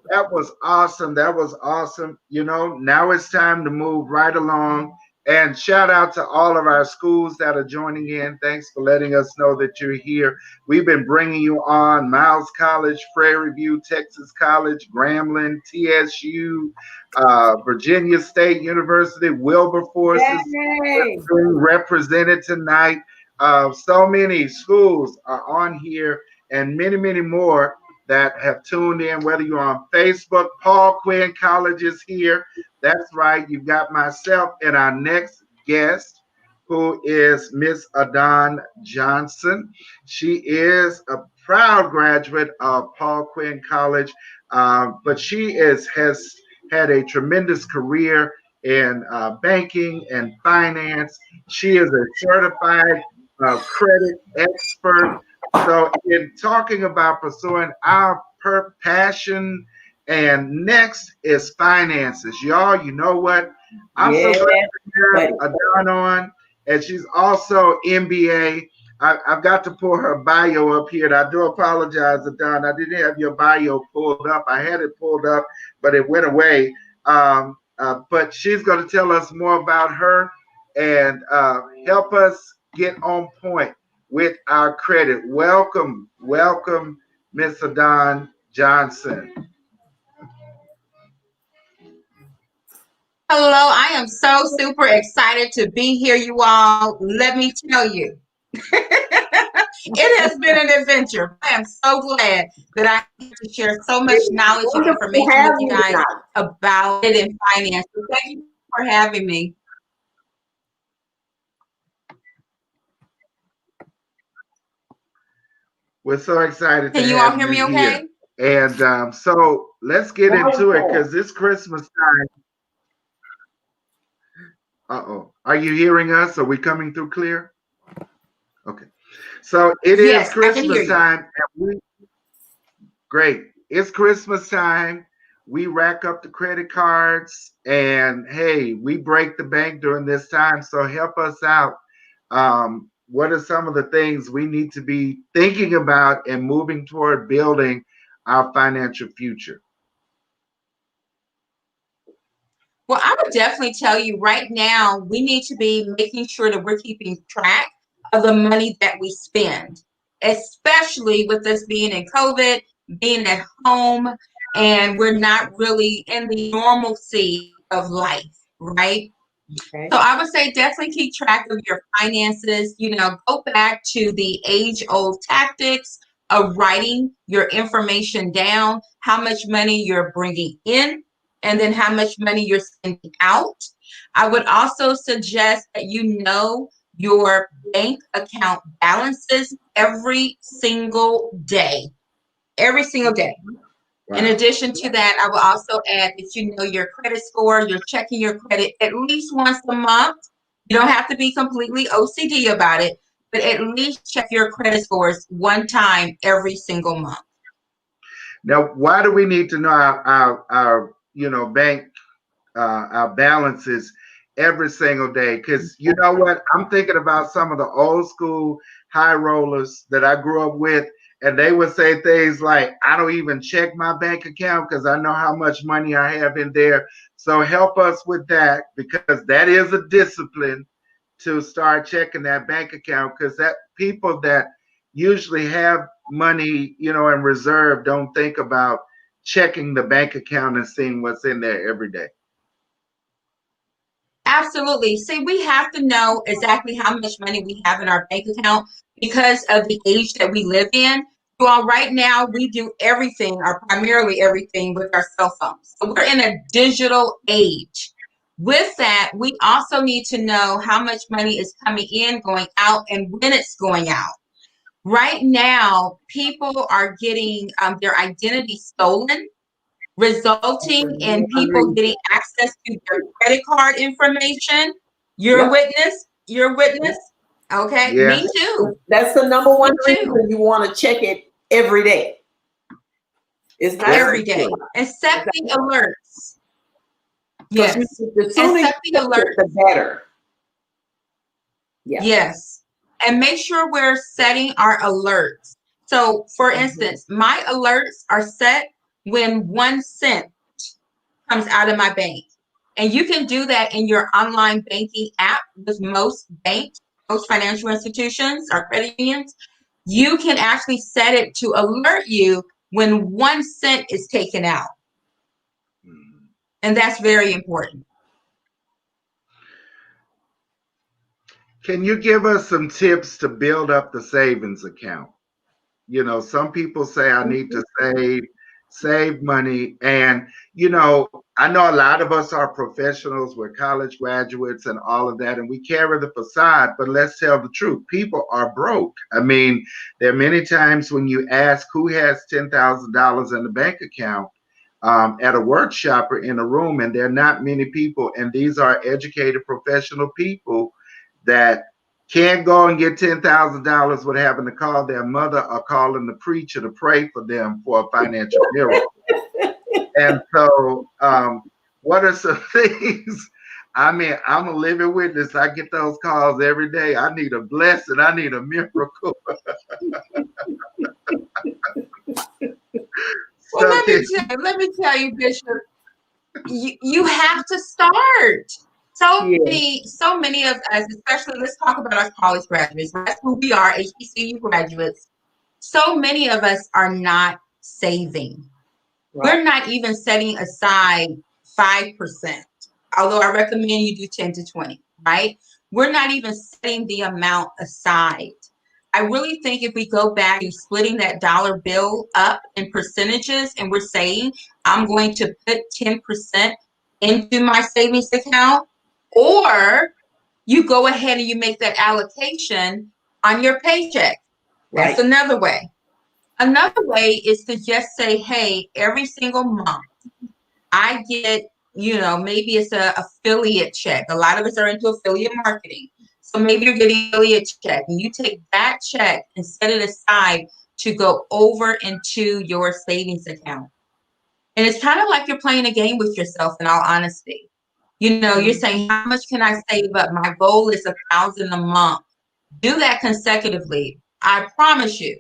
That was awesome. That was awesome. You know, now it's time to move right along. And shout out to all of our schools that are joining in. Thanks for letting us know that you're here. We've been bringing you on Miles College, Prairie View, Texas College, Grambling, TSU, Virginia State University, Wilberforce is Yay. being represented tonight. So many schools are on here and many, many more that have tuned in, whether you're on Facebook. Paul Quinn College is here. That's right. You've got myself and our next guest, who is Miss Audawn Johnson. She is a proud graduate of Paul Quinn College, but she has had a tremendous career in banking and finance. She is a certified credit expert. So, in talking about pursuing our passion, and next is finances. Y'all, you know what? I'm so glad to have Audawn on, and she's also MBA. I've got to pull her bio up here, and I do apologize, Audawn. I didn't have your bio pulled up. I had it pulled up, but it went away. But she's going to tell us more about her and help us get on point with our credit. Welcome, Miss Audawn Johnson. Hello, I am so super excited to be here, you all. Let me tell you, it has been an adventure. I am so glad that I get to share so much knowledge and information with you guys about it and finance. So thank you for having me. We're so excited. Can you all hear me okay? And so let's get into it, because this Christmas time. Are you hearing us? Are we coming through clear? Okay. So it is Christmas time. And great. It's Christmas time. We rack up the credit cards, and hey, we break the bank during this time. So help us out. What are some of the things we need to be thinking about and moving toward building our financial future? Well, I would definitely tell you right now, we need to be making sure that we're keeping track of the money that we spend, especially with us being in COVID, being at home, and we're not really in the normalcy of life, right? Okay. So I would say definitely keep track of your finances. You know, go back to the age-old tactics of writing your information down, how much money you're bringing in, and then how much money you're spending out. I would also suggest that you know your bank account balances every single day. Every single day. Wow. In addition to that, I will also add that you know your credit score, you're checking your credit at least once a month. You don't have to be completely OCD about it, but at least check your credit scores one time every single month. Now, why do we need to know our bank our balances every single day? Because you know what, I'm thinking about some of the old school high rollers that I grew up with, and they would say things like, I don't even check my bank account because I know how much money I have in there. So help us with that, because that is a discipline to start checking that bank account, because that people that usually have money, in reserve don't think about checking the bank account and seeing what's in there every day. Absolutely. See, we have to know exactly how much money we have in our bank account because of the age that we live in. Well, right now we do everything, or primarily everything, with our cell phones. So we're in a digital age. With that, we also need to know how much money is coming in, going out, and when it's going out. Right now, people are getting their identity stolen, resulting in people getting access to their credit card information. You're a witness. You're a witness. Okay. Yeah. Me too. That's the number one reason you want to check it every day. It's not every day, and set the alerts. Yes, the sooner you set the alert, the better. Yes, and make sure we're setting our alerts. So, for instance, my alerts are set when 1 cent comes out of my bank. And you can do that in your online banking app with most banks, most financial institutions or credit unions. You can actually set it to alert you when 1 cent is taken out. And that's very important. Can you give us some tips to build up the savings account? You know, some people say I need to save money. And, you know, I know a lot of us are professionals, we're college graduates and all of that, and we carry the facade, but let's tell the truth. People are broke. I mean, there are many times when you ask who has $10,000 in the bank account at a workshop or in a room, and there are not many people. And these are educated professional people that can't go and get $10,000 without having to call their mother or calling the preacher to pray for them for a financial miracle. And so, what are some things? I mean, I'm a living witness. I get those calls every day. I need a blessing. I need a miracle. Well, let me tell you, Bishop, you have to start. So many of us, especially let's talk about our college graduates. That's who we are, HBCU graduates. So many of us are not saving. Right. We're not even setting aside 5%, although I recommend you do 10 to 20, right? We're not even setting the amount aside. I really think if we go back to splitting that dollar bill up in percentages and we're saying, I'm going to put 10% into my savings account, or you go ahead and you make that allocation on your paycheck. Right. That's another way. Another way is to just say, hey, every single month I get, maybe it's an affiliate check. A lot of us are into affiliate marketing. So maybe you're getting an affiliate check and you take that check and set it aside to go over into your savings account. And it's kind of like you're playing a game with yourself, in all honesty. You're saying, how much can I save up? My goal is $1,000 a month. Do that consecutively. I promise you,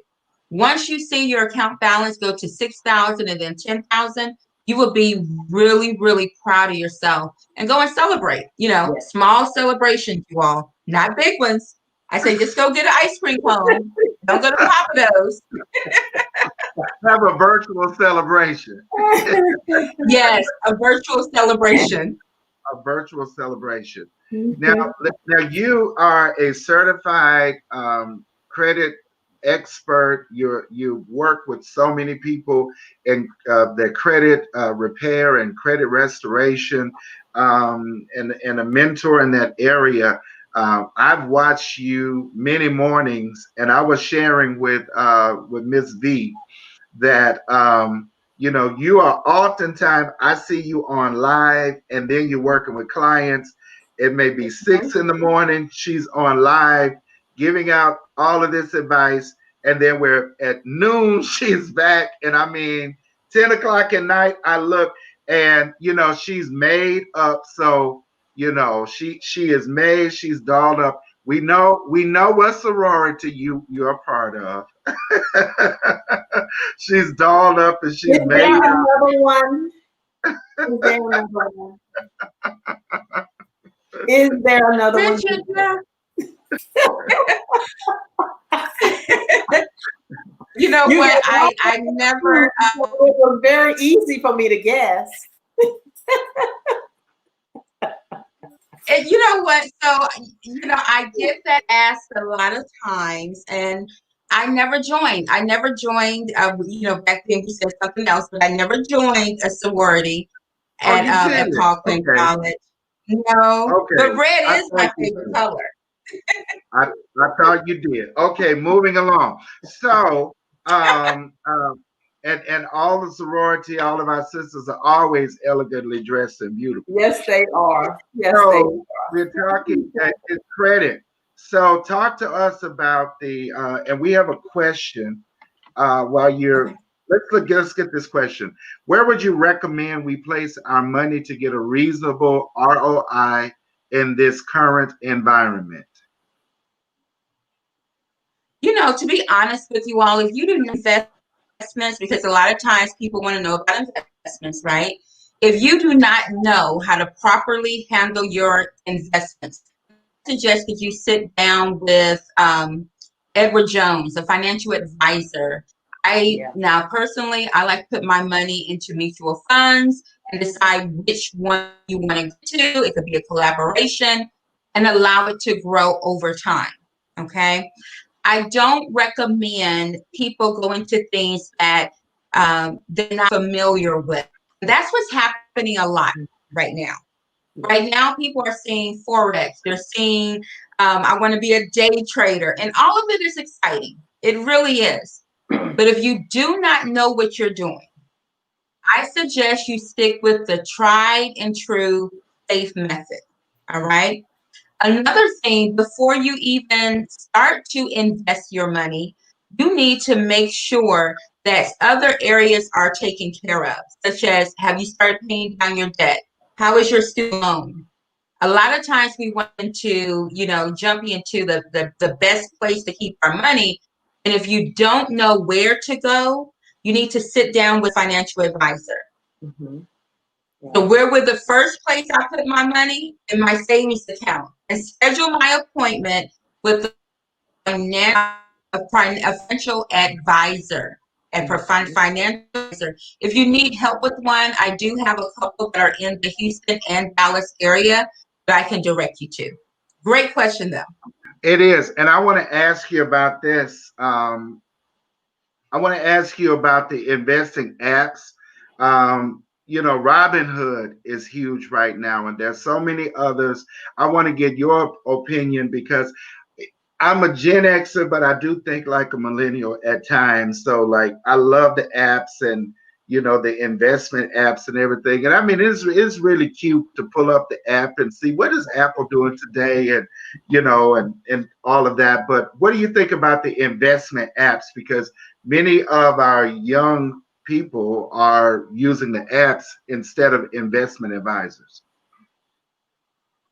once you see your account balance go to 6,000 and then 10,000, you will be really, really proud of yourself and go and celebrate. Small celebrations, you all, not big ones. I say, just go get an ice cream cone. Don't go to Papados. Have a virtual celebration. Yes, a virtual celebration. A virtual celebration. Now you are a certified credit expert. You work with so many people in their credit repair and credit restoration, and a mentor in that area. I've watched you many mornings, and I was sharing with Ms. V that you are oftentimes, I see you on live, and then you're working with clients. It may be 6 a.m. She's on live giving out all of this advice. And then we're at noon, she's back. And I mean, 10 o'clock at night, I look and, she's made up. So, she is made, she's dolled up. We know what sorority you're a part of. She's dolled up and she's made up. Another one? Is there another one? Is there another one? You know what? I never. It was very easy for me to guess. And you know what? So, I get that asked a lot of times, and I never joined. Back then you said something else, but I never joined a sorority at Paul Quinn College. No, but red is my favorite color. I thought you did. Okay, moving along. So, and all the sorority, all of our sisters are always elegantly dressed and beautiful. Yes, they are. Yes, so they are. We're talking credit. So talk to us about and we have a question while you're let's get this question. Where would you recommend we place our money to get a reasonable ROI in this current environment? You know, to be honest with you all, if you do investments, because a lot of times people want to know about investments, right? If you do not know how to properly handle your investments, I suggest that you sit down with Edward Jones, a financial advisor. Yeah. Now personally, I like to put my money into mutual funds and decide which one you want to go to. It could be a collaboration and allow it to grow over time. Okay. I don't recommend people go into things that they're not familiar with. That's what's happening a lot right now. Right now, people are seeing Forex. They're seeing, I want to be a day trader. And all of it is exciting. It really is. But if you do not know what you're doing, I suggest you stick with the tried and true safe method. All right. Another thing, before you even start to invest your money, you need to make sure that other areas are taken care of, such as, have you started paying down your debt? How is your student loan? A lot of times we want to, jump into the best place to keep our money. And if you don't know where to go, you need to sit down with a financial advisor. Mm-hmm. So where would the first place I put my money? In my savings account, and schedule my appointment with a financial advisor and financial advisor. If you need help with one, I do have a couple that are in the Houston and Dallas area that I can direct you to. Great question, though. It is, and I want to ask you about this. I want to ask you about the investing apps. Robinhood is huge right now, and there's so many others. I want to get your opinion because I'm a Gen Xer, but I do think like a millennial at times. So, like, I love the apps and the investment apps and everything. And I mean, it's really cute to pull up the app and see what is Apple doing today, and and all of that. But what do you think about the investment apps? Because many of our young people are using the apps instead of investment advisors.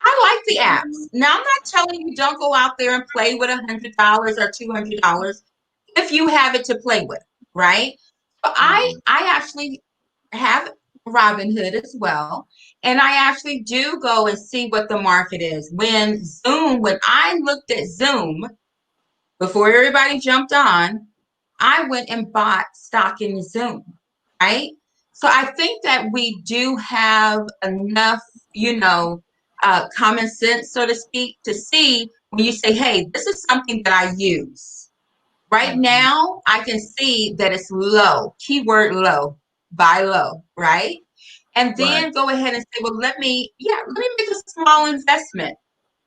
I like the apps. Now, I'm not telling you don't go out there and play with $100 or $200 if you have it to play with, right? But I actually have Robinhood as well, and I actually do go and see what the market is. When I looked at Zoom before everybody jumped on, I went and bought stock in Zoom, right? So I think that we do have enough, common sense, so to speak, to see when you say, hey, this is something that I use. Right now, I can see that it's low, keyword low, buy low, right? And Right. then go ahead and say, well, let me make a small investment.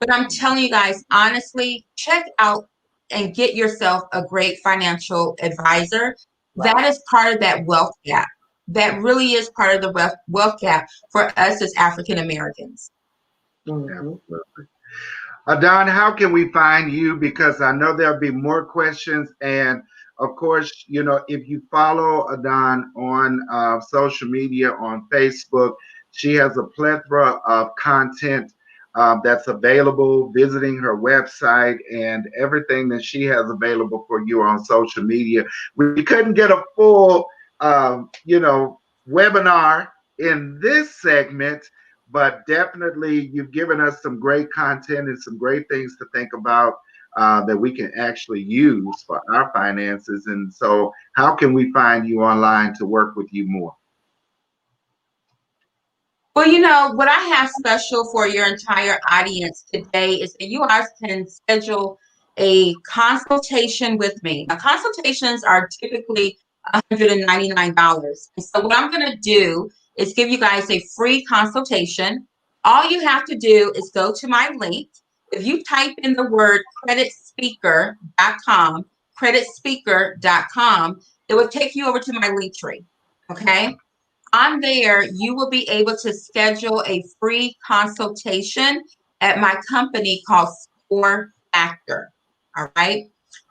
But I'm telling you guys, honestly, check out and get yourself a great financial advisor. Right. That is part of that wealth gap. That really is part of the wealth gap for us as African Americans. Mm-hmm. Absolutely. Audawn, how can we find you? Because I know there'll be more questions. And of course, if you follow Audawn on social media, on Facebook, she has a plethora of content that's available, visiting her website and everything that she has available for you on social media. We couldn't get a full, webinar in this segment, but definitely you've given us some great content and some great things to think about that we can actually use for our finances. And so, how can we find you online to work with you more? Well, what I have special for your entire audience today is that you guys can schedule a consultation with me. Now, consultations are typically $199. And so what I'm going to do is give you guys a free consultation. All you have to do is go to my link. If you type in the word creditspeaker.com, it will take you over to my link tree. Okay. On there, you will be able to schedule a free consultation at my company called Score Factor. All right.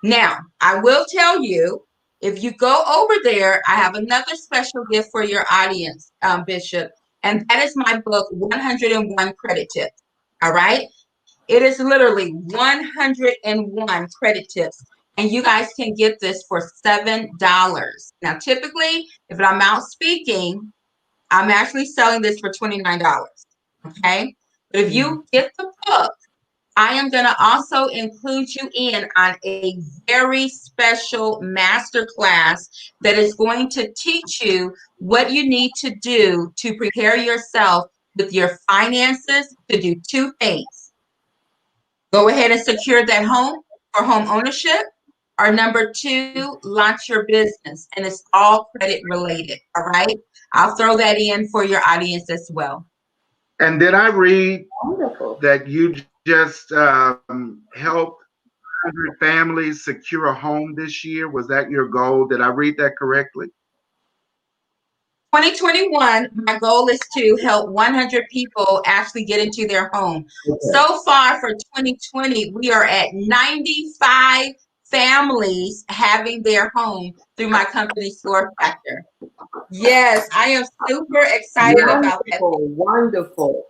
Now, I will tell you, If you go over there, I have another special gift for your audience, Bishop, and that is my book, 101 Credit Tips. All right? It is literally 101 credit tips, and you guys can get this for $7. Now, typically, if I'm out speaking, I'm actually selling this for $29. Okay? But if you get the book, I am going to also include you in on a very special master class that is going to teach you what you need to do to prepare yourself with your finances to do two things. Go ahead and secure that home for home ownership, or number two, launch your business. And it's all credit related. All right. I'll throw that in for your audience as well. And did I read Wonderful. that you just helped 100 families secure a home this year? Was that your goal? Did I read that correctly? 2021, my goal is to help 100 people actually get into their home. Okay. So far for 2020, we are at 95 families having their home through my company's Floor Factor. Yes, I am super excited about that. Wonderful.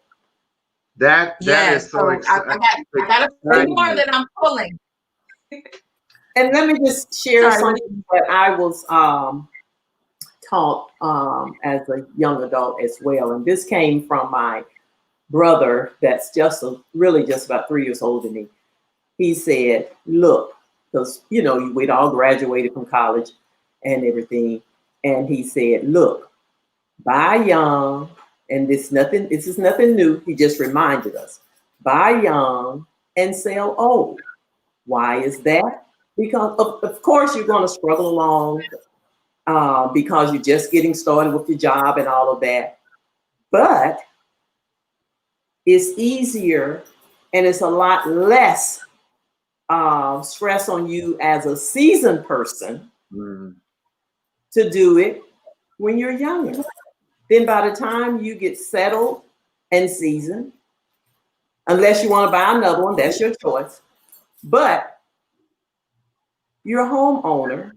That Yes, is so so exciting. I got a few more that I'm pulling. And let me just share Sorry, something that I was taught as a young adult as well. And this came from my brother that's really just about 3 years older than me. He said, look, because, we'd all graduated from college and everything. And he said, look, buy young, and this is nothing new. He just reminded us, buy young and sell old. Why is that? Because of course you're going to struggle along because you're just getting started with your job and all of that. But it's easier and it's a lot less stress on you as a seasoned person to do it when you're younger. Then by the time you get settled and seasoned, unless you want to buy another one, that's your choice. But you're a homeowner,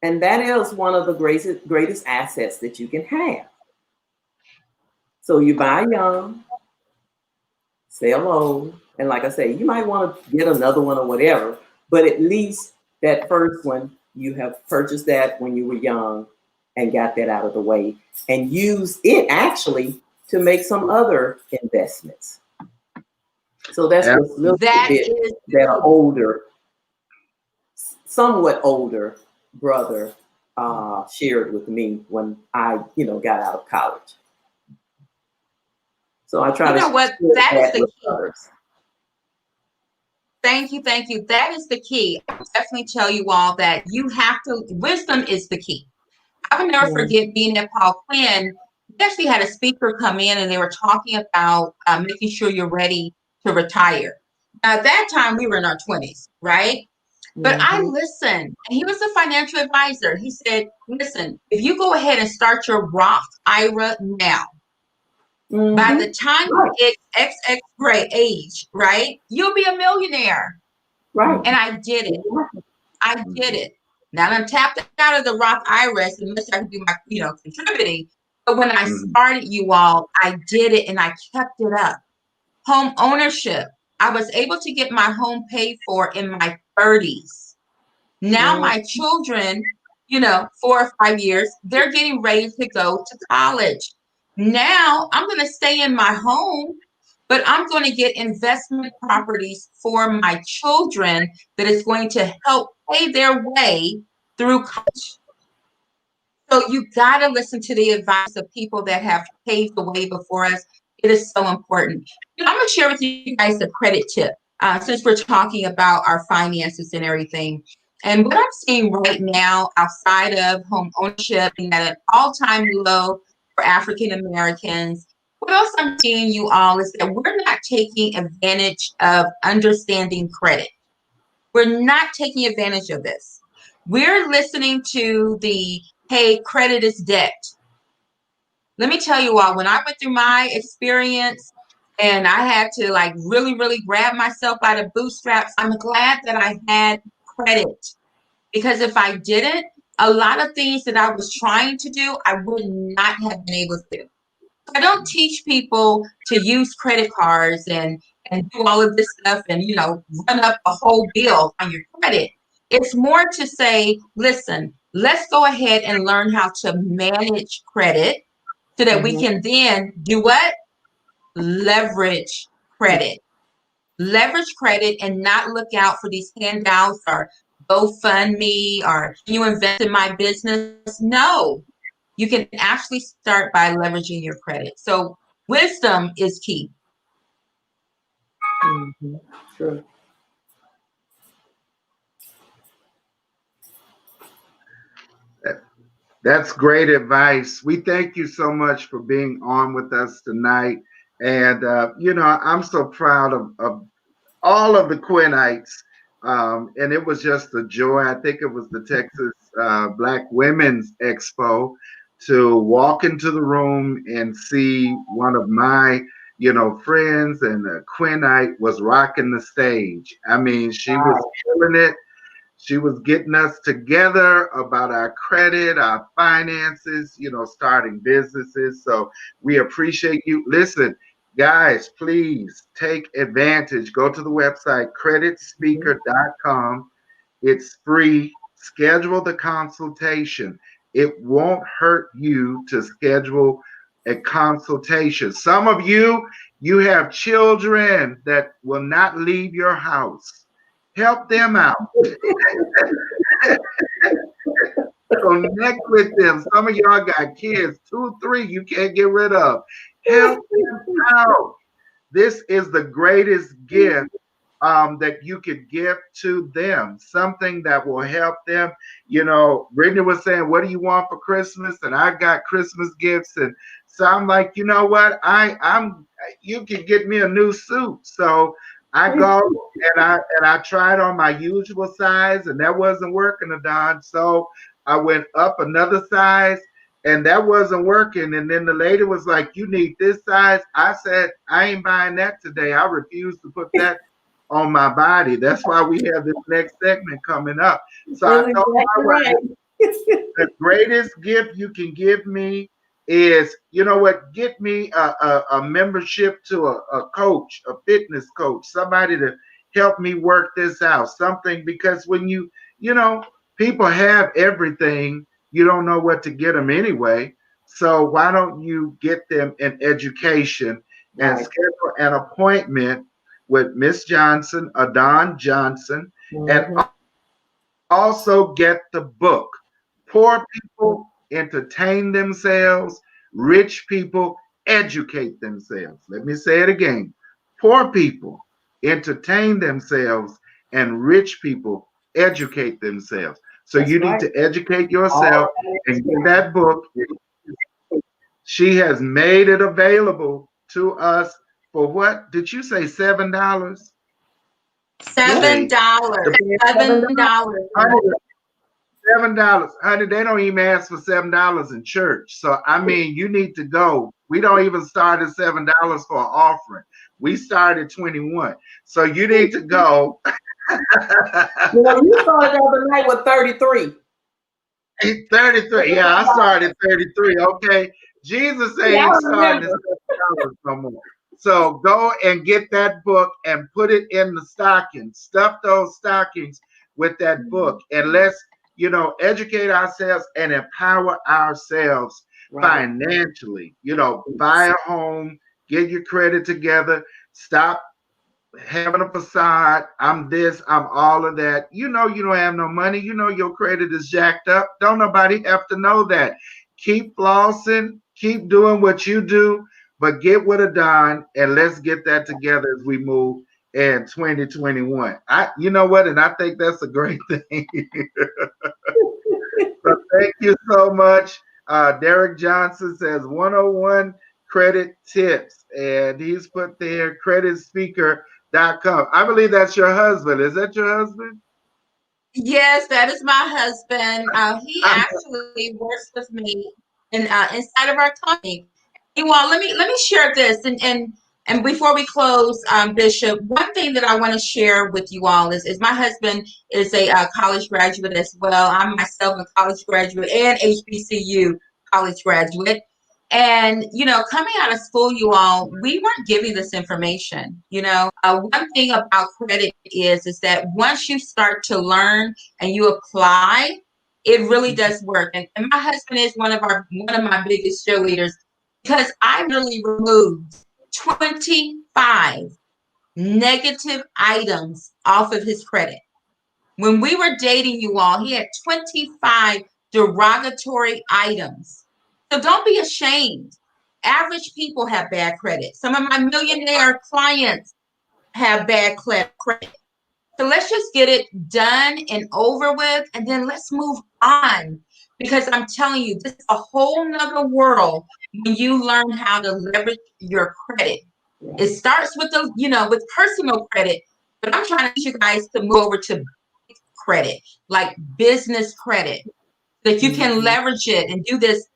and that is one of the greatest assets that you can have. So you buy young, sell old, and like I say, you might want to get another one or whatever, but at least that first one, you have purchased that when you were young and got that out of the way and use it actually to make some other investments. So that's just a little bit that an older, somewhat older brother shared with me when I, got out of college. So I try to. You know what? That is the key. Others. Thank you. That is the key. I will definitely tell you all that you have to, wisdom is the key. I will never forget being at Paul Quinn. We actually had a speaker come in and they were talking about making sure you're ready to retire. Now, at that time, we were in our 20s, right? But I listened, and he was a financial advisor. He said, listen, if you go ahead and start your Roth IRA now, by the time you get XX grade age, right, you'll be a millionaire. Right. And I did it. I did it. Now I'm tapped out of the Roth IRAs unless I can do my, contributing. But when I started, you all, I did it and I kept it up. Home ownership. I was able to get my home paid for in my 30s. Now my children, 4 or 5 years, they're getting ready to go to college. Now I'm going to stay in my home, but I'm going to get investment properties for my children that is going to help pay their way through college. So you got to listen to the advice of people that have paved the way before us. It is so important. I'm going to share with you guys a credit tip since we're talking about our finances and everything. And what I'm seeing right now outside of home ownership and at an all-time low for African Americans, what else I'm seeing, you all, is that we're not taking advantage of understanding credit. We're not taking advantage of this. We're listening to the, hey, credit is debt. Let me tell you all, when I went through my experience and I had to really, really grab myself by the bootstraps, I'm glad that I had credit, because if I didn't, a lot of things that I was trying to do, I would not have been able to do. I don't teach people to use credit cards and do all of this stuff and, you know, run up a whole bill on your credit. It's more to say, listen, let's go ahead and learn how to manage credit so that we can then do what? Leverage credit. Leverage credit and not look out for these handouts or GoFundMe or can you invest in my business? No, you can actually start by leveraging your credit. So wisdom is key. True. That's great advice. We thank you so much for being on with us tonight. And, you know, I'm so proud of all of the Quinnites. And it was just a joy. I think it was the Texas Black Women's Expo to walk into the room and see one of my, you know, friends and Quinnite was rocking the stage. I mean, she was killing it. She was getting us together about our credit, our finances, you know, starting businesses. So we appreciate you. Listen, guys, please take advantage. Go to the website, creditspeaker.com. It's free. Schedule the consultation. It won't hurt you to schedule a consultation. Some of you, you have children that will not leave your house. Help them out. Connect with them. Some of y'all got kids, 2, 3 you can't get rid of. Help them out. This is the greatest gift that you could give to them. Something that will help them. You know, Brittany was saying, what do you want for Christmas? And I got Christmas gifts. And so I'm like, you know what? You can get me a new suit. So I go and I tried on my usual size and that wasn't working, Audawn. So I went up another size and that wasn't working. And then the lady was like, you need this size. I said, I ain't buying that today. I refuse to put that on my body. That's why we have this next segment coming up. So I told my wife, the greatest gift you can give me is, you know what, get me a membership to a coach, a fitness coach, somebody to help me work this out, something, because when you know, people have everything, you don't know what to get them anyway. So why don't you get them an education and schedule an appointment with Miss Johnson, Audawn Johnson, and also get the book. Poor people entertain themselves, rich people educate themselves. Let me say it again. Poor people entertain themselves, and rich people educate themselves. So you need to educate yourself and get that book. She has made it available to us for what? Did you say $7? $7. $7. $7, honey. They don't even ask for $7 in church. So I mean, you need to go. We don't even start at $7 for an offering. We start at 21. So you need to go. Well, you started the other night with 33. 33. Yeah, I started at 33. Okay. Jesus ain't starting at $7 no more. So go and get that book and put it in the stocking. Stuff those stockings with that book. And let's, you know, educate ourselves and empower ourselves financially. You know, buy a home, get your credit together, stop having a facade. I'm this, I'm all of that. You know, you don't have no money. You know, your credit is jacked up. Don't nobody have to know that. Keep flossing, keep doing what you do, but get with Audawn and let's get that together as we move in 2021. You know what? And I think that's a great thing. So thank you so much. Derek Johnson says 101 credit tips, and he's put there creditspeaker.com. I believe that's your husband. Is that your husband? Yes, that is my husband. He actually works with me inside of our company. Well, let me share this, and And before we close, Bishop, one thing that I want to share with you all is my husband is a college graduate as well. I'm myself a college graduate and HBCU college graduate. And, coming out of school, you all, we weren't giving this information. One thing about credit is that once you start to learn and you apply, it really does work. And my husband is one of my biggest cheerleaders because I really removed 25 negative items off of his credit. When we were dating, you all, he had 25 derogatory items. So don't be ashamed. Average people have bad credit. Some of my millionaire clients have bad credit. So let's just get it done and over with, and then let's move on. Because I'm telling you, this is a whole nother world when you learn how to leverage your credit. It starts with with personal credit, but I'm trying to get you guys to move over to credit, like business credit, that you can leverage it and do this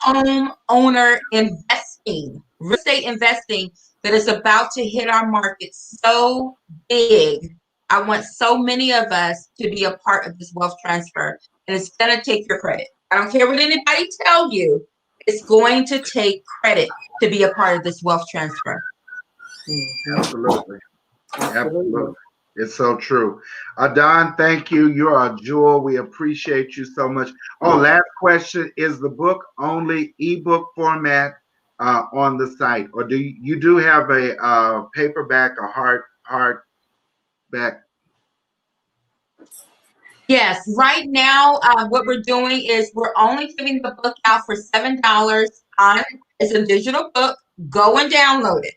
home owner investing, real estate investing that is about to hit our market so big. I want so many of us to be a part of this wealth transfer, and it's going to take your credit. I don't care what anybody tell you. It's going to take credit to be a part of this wealth transfer. Absolutely. Absolutely. It's so true. Audawn, thank you. You're a jewel. We appreciate you so much. Oh, last question. Is the book only ebook format on the site, or do you have a paperback or hardback? Yes, right now, what we're doing is we're only giving the book out for $7 on as a digital book. Go and download it.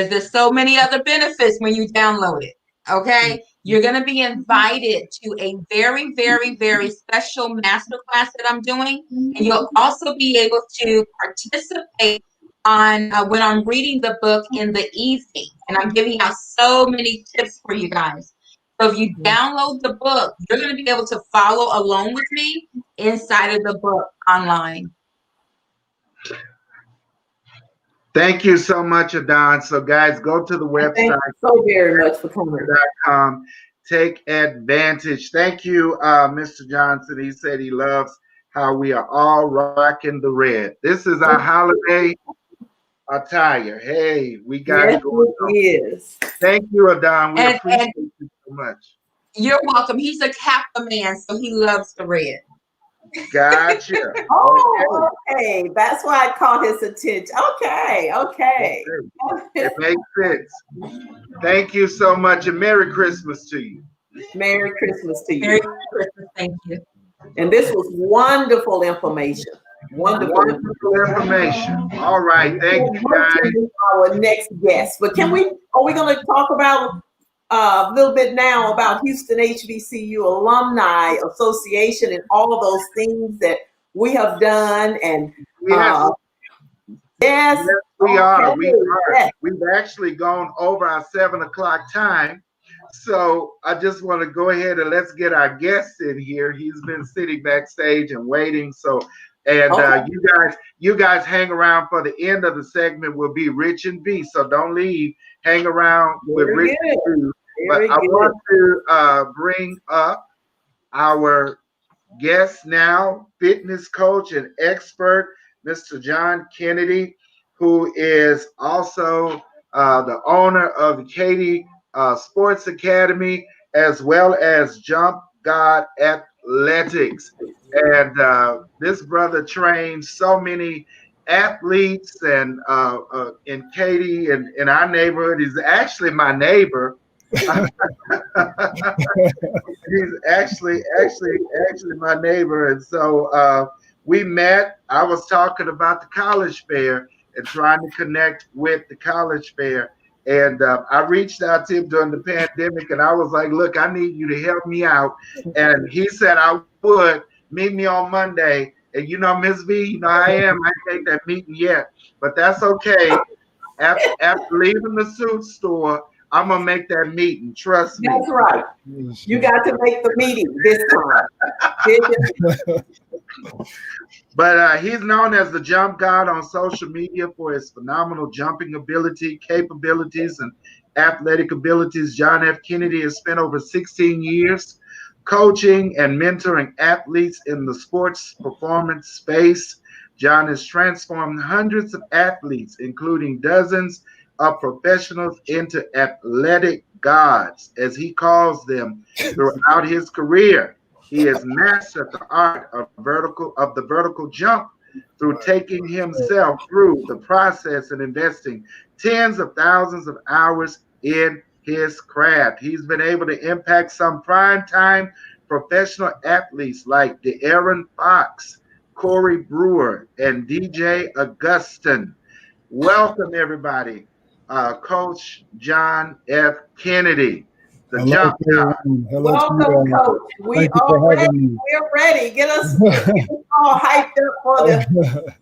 There's so many other benefits when you download it. Okay, you're going to be invited to a very, very, very special masterclass that I'm doing, and you'll also be able to participate on when I'm reading the book in the evening, and I'm giving out so many tips for you guys. So if you download the book, you're going to be able to follow along with me inside of the book online. Thank you so much, Audawn. So, guys, go to the website. Thank you so very much for coming. Take advantage. Thank you, Mr. Johnson. He said he loves how we are all rocking the red. This is our holiday attire. Hey, we got it going on. Yes. Thank you, Audawn. We appreciate you so much. You're welcome. He's a Kappa man, so he loves the red. Gotcha. Oh, okay. That's why I caught his attention. Okay. It makes sense. Thank you so much, and Merry Christmas to you. Merry Christmas to you. Merry Christmas. Thank you. And this was wonderful information. Wonderful information. All right. Thank you, guys. Our next guest. But are we going to talk about a little bit now about Houston HBCU Alumni Association and all of those things that we have done? And yes, we are. Yes. We've actually gone over our 7 o'clock time. So I just want to go ahead and let's get our guest in here. He's been sitting backstage and waiting. So, and you guys hang around for the end of the segment. Will be Rich and B. So don't leave. Hang around with Rich and B. But I want to bring up our guest now, fitness coach and expert, Mr. John Kennedy, who is also the owner of the Katy Sports Academy, as well as Jump God Athletics. And this brother trains so many athletes, and in Katy and in our neighborhood. He's actually my neighbor. He's actually my neighbor. And so we met. I was talking about the college fair and trying to connect with the college fair. And I reached out to him during the pandemic, and I was like, look, I need you to help me out. And he said I would. Meet me on Monday. And Ms. V, I am. I ain't take that meeting yet, but that's okay. After leaving the suit store, I'm gonna make that meeting. Trust me. That's right. You got to make the meeting this time. But he's known as the jump god on social media for his phenomenal jumping ability, capabilities, and athletic abilities. John F. Kennedy has spent over 16 years coaching and mentoring athletes in the sports performance space. John has transformed hundreds of athletes, including dozens of professionals, into athletic gods, as he calls them, throughout his career. He has mastered the art of the vertical jump through taking himself through the process and investing tens of thousands of hours in his craft. He's been able to impact some prime time professional athletes like De'Aaron Fox, Corey Brewer, and DJ Augustin. Welcome, everybody. Coach John F. Kennedy, the Hello, jump god. hello to Welcome, you. Coach. We Thank you are for ready. having me. We're ready. Get us all hyped up for the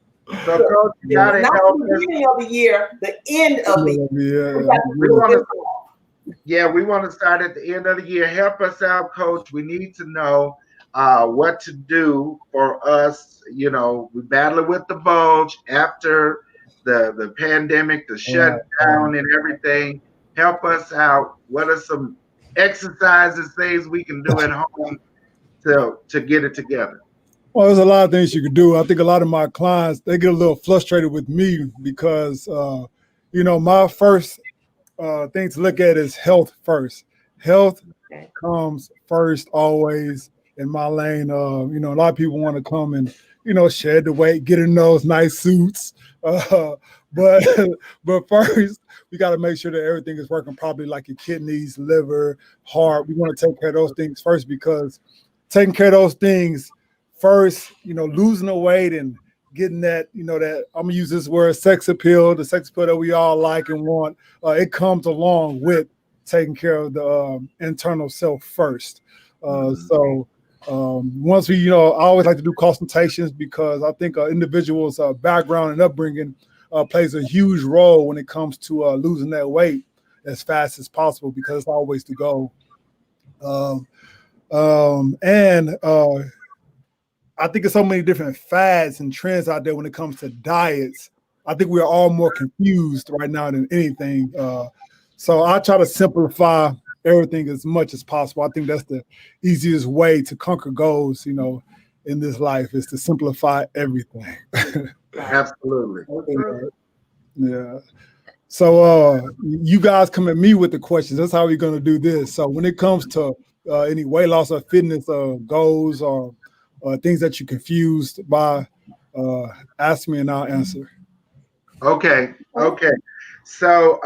So, Coach, you got to not help the us. beginning of the year, the end of the year. We got to We do want this. to, yeah, we want to start at the end of the year. Help us out, Coach. We need to know what to do for us. You know, we battle with the bulge after the pandemic, the shutdown, and everything. Help us out. What are some exercises, things we can do at home to get it together? Well, there's a lot of things you could do. I think a lot of my clients, they get a little frustrated with me because, my first thing to look at is health first. Health comes first always in my lane. A lot of people want to come and, shed the weight, get in those nice suits. But but first, we got to make sure that everything is working properly, like your kidneys, liver, heart. We want to take care of those things first, because taking care of those things first, losing the weight and getting that, that I'm gonna use this word, sex appeal, the sex appeal that we all like and want, it comes along with taking care of the internal self first. So once we, I always like to do consultations, because I think an individual's background and upbringing plays a huge role when it comes to losing that weight as fast as possible, because it's always the goal. And I think there's so many different fads and trends out there when it comes to diets. I think we're all more confused right now than anything. So I try to simplify everything as much as possible. I think that's the easiest way to conquer goals, in this life, is to simplify everything. Absolutely. Yeah. So you guys come at me with the questions. That's how we're going to do this. So when it comes to any weight loss or fitness goals or things that you're confused by, ask me and I'll answer. Okay. So,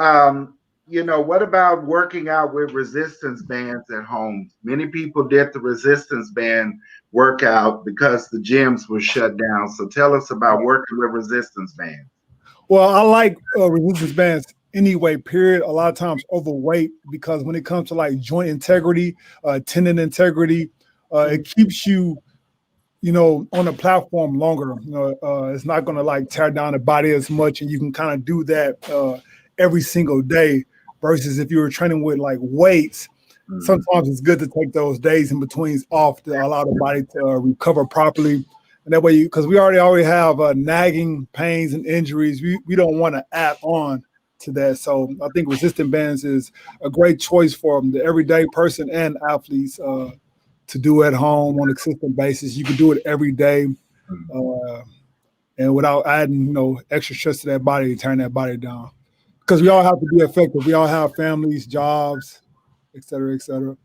what about working out with resistance bands at home? Many people did the resistance band workout because the gyms were shut down. So tell us about working with resistance bands. Well, I like resistance bands anyway, period. A lot of times overweight, because when it comes to like joint integrity, tendon integrity, it keeps you, on the platform longer. It's not going to like tear down the body as much, and you can kind of do that every single day. Versus if you were training with like weights, sometimes it's good to take those days in betweens off to allow the body to recover properly. And that way, because we already have nagging pains and injuries, we don't want to add on to that. So I think resistant bands is a great choice for the everyday person and athletes to do at home on a consistent basis. You can do it every day, and without adding, extra stress to that body and turn that body down. Because we all have to be effective. We all have families, jobs, et cetera, et cetera.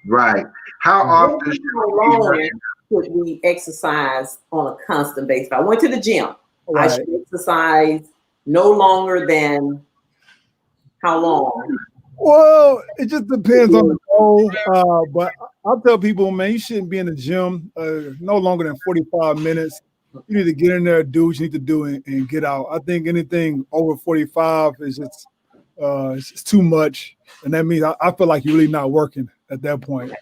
Right. How often should we exercise on a constant basis? If I went to the gym, Right. I should exercise no longer than how long? Well, it just depends on the goal. But I'll tell people, man, you shouldn't be in the gym no longer than 45 minutes. You need to get in there, do what you need to do, and get out. I think anything over 45 is just it's just too much. And that means I feel like you're really not working at that point.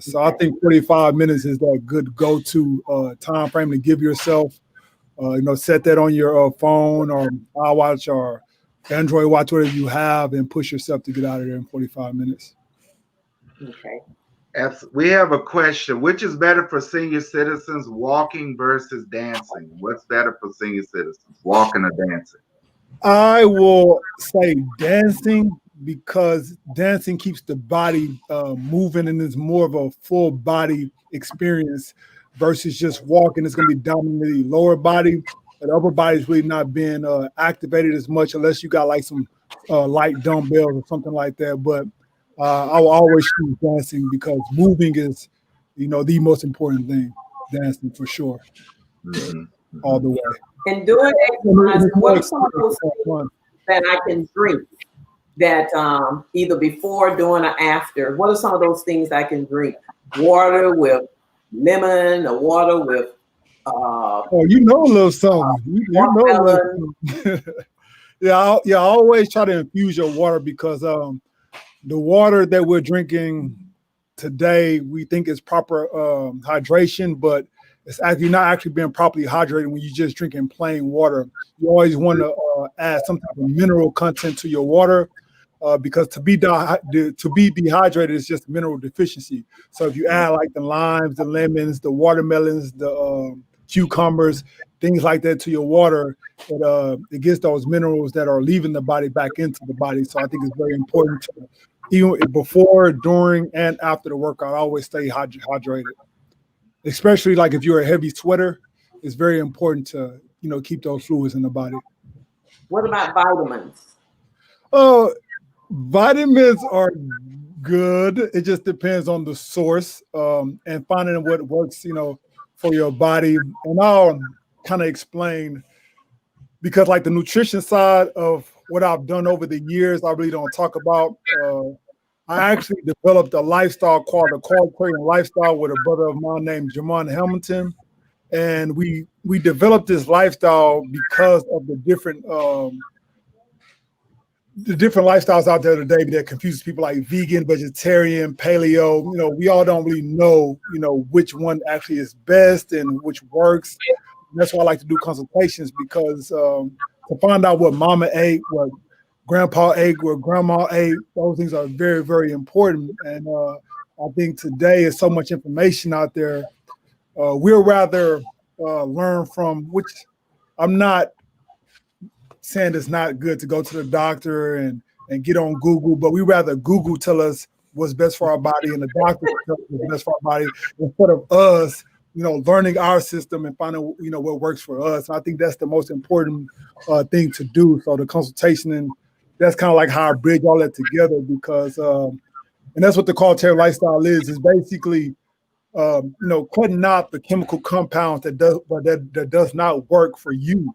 So I think 45 minutes is that good go-to time frame to give yourself. Set that on your phone or iWatch or Android watch, whatever you have, and push yourself to get out of there in 45 minutes. Okay. We have a question. Which is better for senior citizens, walking versus dancing? What's better for senior citizens, walking or dancing? I will say dancing because dancing keeps the body moving and it's more of a full body experience versus just walking. It's going to be dominantly lower body. And the upper body is really not being activated as much unless you got like some light dumbbells or something like that. But I will always choose dancing because moving is, the most important thing. Dancing for sure, all the way. And doing exercise, what are some of those things that I can drink that either before, during, or after? What are some of those things I can drink? Water with lemon, or water with oh, a little something. You know a little something. I always try to infuse your water because the water that we're drinking today, we think is proper hydration, but it's actually not actually being properly hydrated when you're just drinking plain water. You always want to add some type of mineral content to your water because to be dehydrated is just mineral deficiency. So if you add like the limes, the lemons, the watermelons, the cucumbers, things like that to your water, it gets those minerals that are leaving the body back into the body. So I think it's very important to, even before, during, and after the workout, always stay hydrated. Especially like if you're a heavy sweater, it's very important to, keep those fluids in the body. What about vitamins? Oh, vitamins are good. It just depends on the source and finding what works, for your body. And I'll kind of explain because like the nutrition side of what I've done over the years, I really don't talk about. I actually developed a lifestyle called the Qualitative Lifestyle with a brother of mine named Jamon Hamilton. And we developed this lifestyle because of the different lifestyles out there today that confuses people like vegan, vegetarian, paleo. We all don't really know, which one actually is best and which works. And that's why I like to do consultations because to find out what mama ate, what grandpa ate, what grandma ate, those things are very, very important. And I think today is so much information out there. We'll rather learn from, which I'm not saying it's not good to go to the doctor and get on Google, but we rather Google tell us what's best for our body and the doctor tell us what's best for our body instead of us, learning our system and finding, what works for us. And I think that's the most important thing to do. So the consultation, and that's kind of like how I bridge all that together because, and that's what the Qualitative Lifestyle is basically, cutting out the chemical compounds that does not work for you.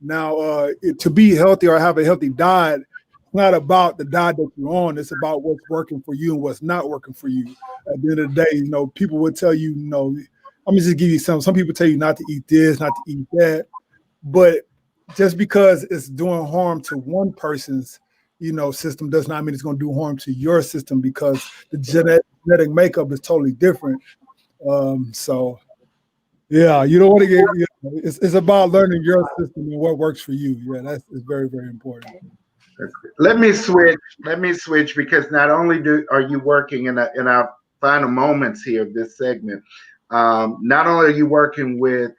Now, to be healthy or have a healthy diet, it's not about the diet that you're on. It's about what's working for you and what's not working for you. At the end of the day, people would tell you, I'm gonna just give you some people tell you not to eat this, not to eat that. But just because it's doing harm to one person's, system does not mean it's going to do harm to your system because the genetic makeup is totally different. So, yeah, you don't want to get. It's about learning your system and what works for you. Yeah, that's very, very important. Let me switch because not only are you working in our final moments here of this segment, not only are you working with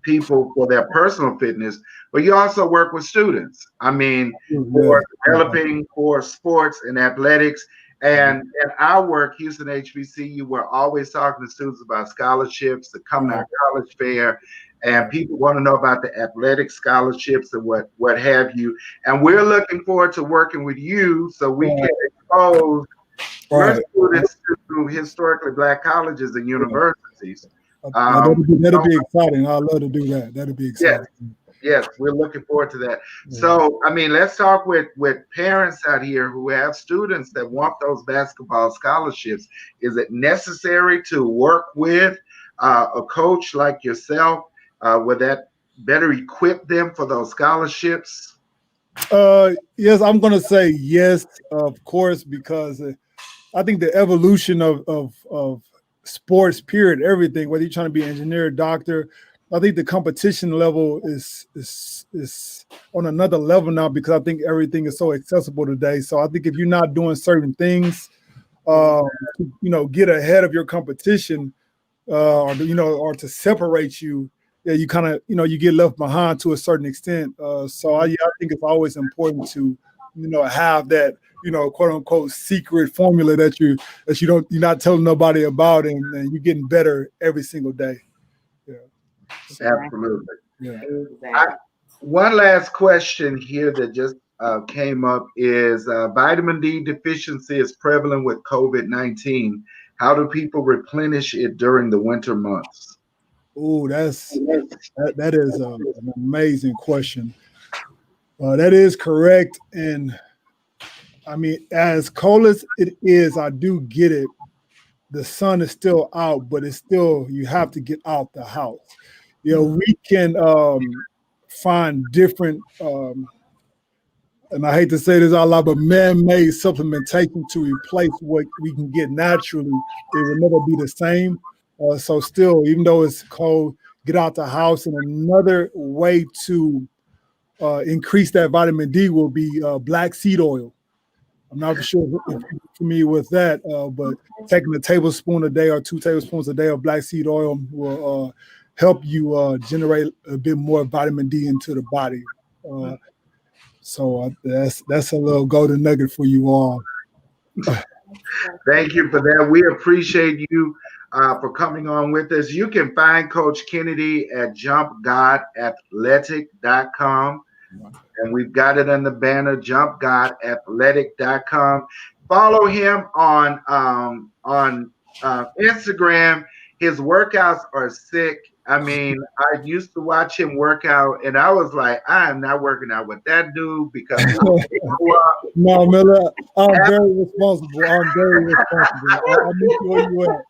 people for their personal fitness, but you also work with students. I mean, for developing for sports and athletics. And in our work, Houston HBCU, we're always talking to students about scholarships that come to our college fair. And people want to know about the athletic scholarships and what have you. And we're looking forward to working with you so we can expose your students to historically Black colleges and universities. That'll be exciting. I'd love to do that. That'll be exciting. Yes, we're looking forward to that. Yeah. So, let's talk with parents out here who have students that want those basketball scholarships. Is it necessary to work with a coach like yourself? Would that better equip them for those scholarships? Yes, I'm going to say yes, of course, because I think the evolution of sports, period, everything, whether you're trying to be an engineer, doctor, I think the competition level is on another level now because I think everything is so accessible today. So I think if you're not doing certain things, to, get ahead of your competition, or to separate you. Yeah, you kind of, you get left behind to a certain extent. So I think it's always important to, have that, quote unquote secret formula that you're not telling nobody about, and you're getting better every single day. Yeah. Absolutely. Yeah. One last question here that just came up is vitamin D deficiency is prevalent with COVID-19. How do people replenish it during the winter months? Oh, that is an amazing question. That is correct. And I mean, as cold as it is, I do get it. The sun is still out, but it's still, you have to get out the house. We can find different, and I hate to say this out loud, but man-made supplementation to replace what we can get naturally. It will never be the same. So still, even though it's cold, get out the house. And another way to increase that vitamin D will be black seed oil. I'm not sure if you're familiar with that, but taking a tablespoon a day or 2 tablespoons a day of black seed oil will help you generate a bit more vitamin D into the body. So that's a little golden nugget for you all. Thank you for that. We appreciate you for coming on with us. You can find Coach Kennedy at jumpgodathletic.com. And we've got it on the banner, jumpgodathletic.com. Follow him on Instagram. His workouts are sick. I mean, I used to watch him work out, and I was like, I am not working out with that dude because no, Miller, I'm very responsible. I meet you where you at.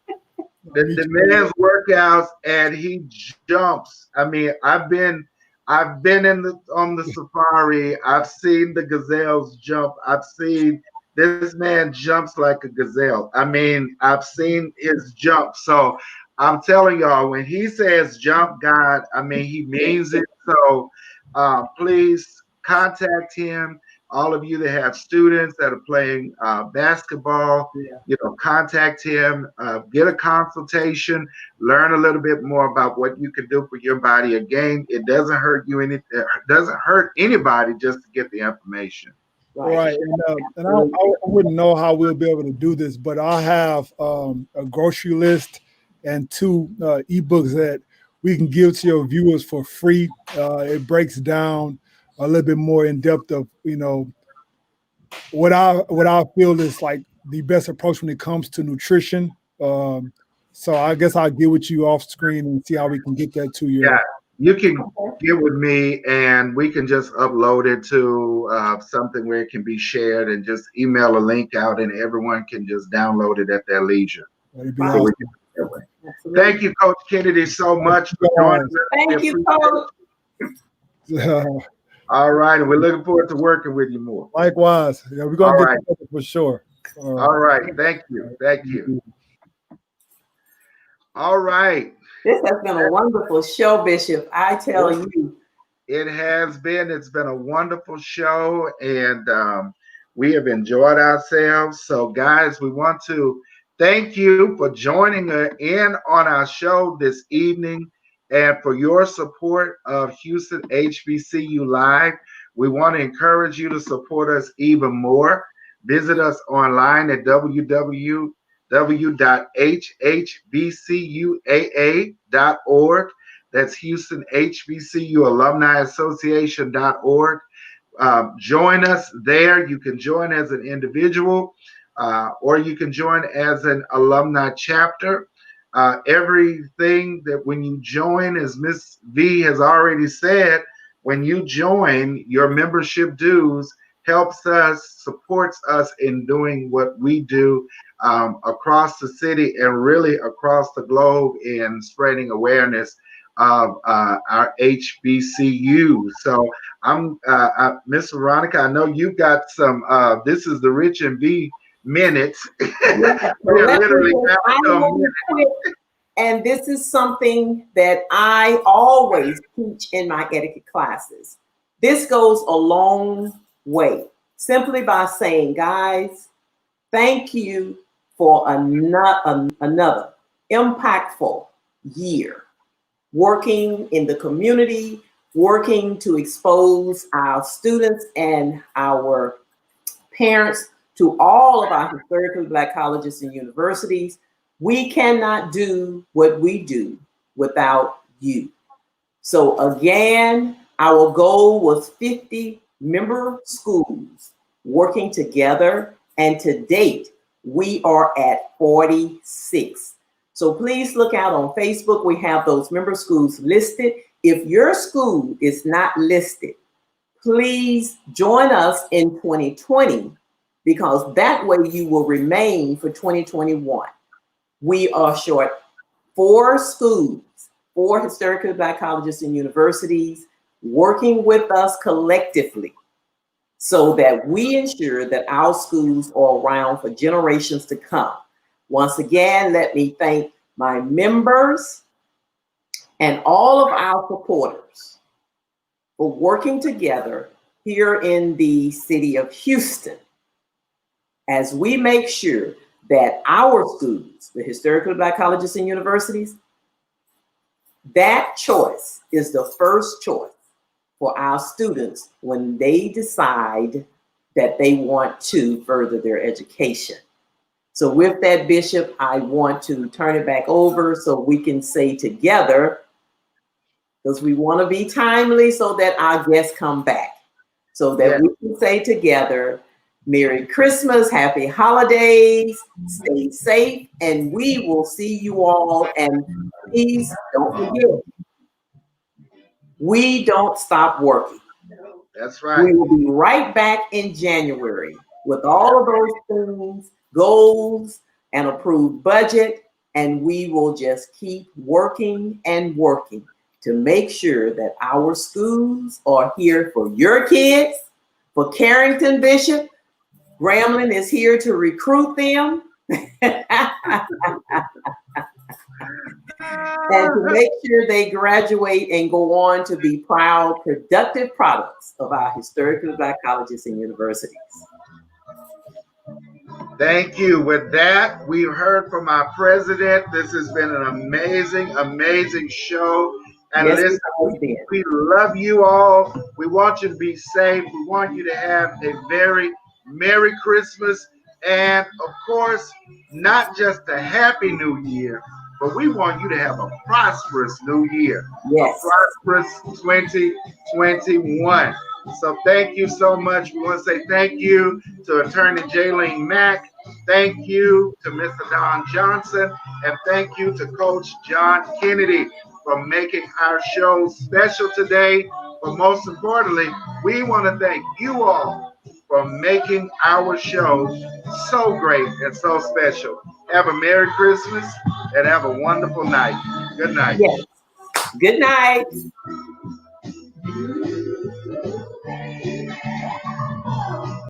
The man's workouts, and he jumps. I mean, I've been on the safari. I've seen the gazelles jump. I've seen this man jumps like a gazelle. I mean, I've seen his jump. So I'm telling y'all, when he says jump God, I mean, he means it. So please contact him. All of you that have students that are playing basketball, contact him, get a consultation, learn a little bit more about what you can do for your body. Again, it doesn't hurt you it doesn't hurt anybody just to get the information. Right. And I wouldn't know how we'll be able to do this, but I have a grocery list and 2 ebooks that we can give to your viewers for free. It breaks down a little bit more in depth of, what I feel is like the best approach when it comes to nutrition. So I guess I'll get with you off screen and see how we can get that to you. Yeah, you can get with me and we can just upload it to something where it can be shared, and just email a link out and everyone can just download it at their leisure. Awesome. Thank you, Coach Kennedy, so much for joining us. Thank you, Coach. All right, and we're looking forward to working with you more. Likewise. Yeah, we're going to get together for sure. All right. Thank you. Thank you. All right. This has been a wonderful show, Bishop. I tell you. It has been. It's been a wonderful show, and we have enjoyed ourselves. So, guys, we want to thank you for joining in on our show this evening and for your support of Houston HBCU Live. We want to encourage you to support us even more. Visit us online at www.hhbcuaa.org. That's Houston HBCU Alumni Association.org. Join us there. You can join as an individual or you can join as an alumni chapter. Everything that when you join, as Miss V has already said, when you join, your membership dues helps us, supports us in doing what we do across the city and really across the globe in spreading awareness of our HBCU. So I'm Miss Veronica, I know you've got some, this is the Rich and V minutes. And this is something that I always teach in my etiquette classes. This goes a long way, simply by saying, guys, thank you for another impactful year, working in the community, working to expose our students and our parents to all of our historically Black colleges and universities. We cannot do what we do without you. So again, our goal was 50 member schools working together, and to date, we are at 46. So please look out on Facebook. We have those member schools listed. If your school is not listed, please join us in 2020, because that way you will remain for 2021. We are short 4 schools, 4 historically Black colleges and universities working with us collectively so that we ensure that our schools are around for generations to come. Once again, let me thank my members and all of our supporters for working together here in the city of Houston as we make sure that our schools, the historically Black colleges and universities, that choice is the first choice for our students when they decide that they want to further their education. So with that, Bishop, I want to turn it back over so we can say together, because we want to be timely so that our guests come back, so that we can say together, Merry Christmas, Happy Holidays, stay safe, and we will see you all. And please don't forget, we don't stop working. That's right. We will be right back in January with all of those things, goals, and approved budget, and we will just keep working and working to make sure that our schools are here for your kids. For Carrington, Bishop, Grambling is here to recruit them. And to make sure they graduate and go on to be proud, productive products of our historically Black colleges and universities. Thank you. With that, we've heard from our president. This has been an amazing, amazing show. And yes, listen, we love you all. We want you to be safe. We want you to have a very Merry Christmas. And of course, not just a Happy New Year, but we want you to have a prosperous New Year. Yes. A prosperous 2021. So thank you so much. We want to say thank you to Attorney Jalene Mack. Thank you to Mr. Don Johnson. And thank you to Coach John Kennedy for making our show special today. But most importantly, we want to thank you all for making our show so great and so special. Have a Merry Christmas and have a wonderful night. Good night. Yes. Good night.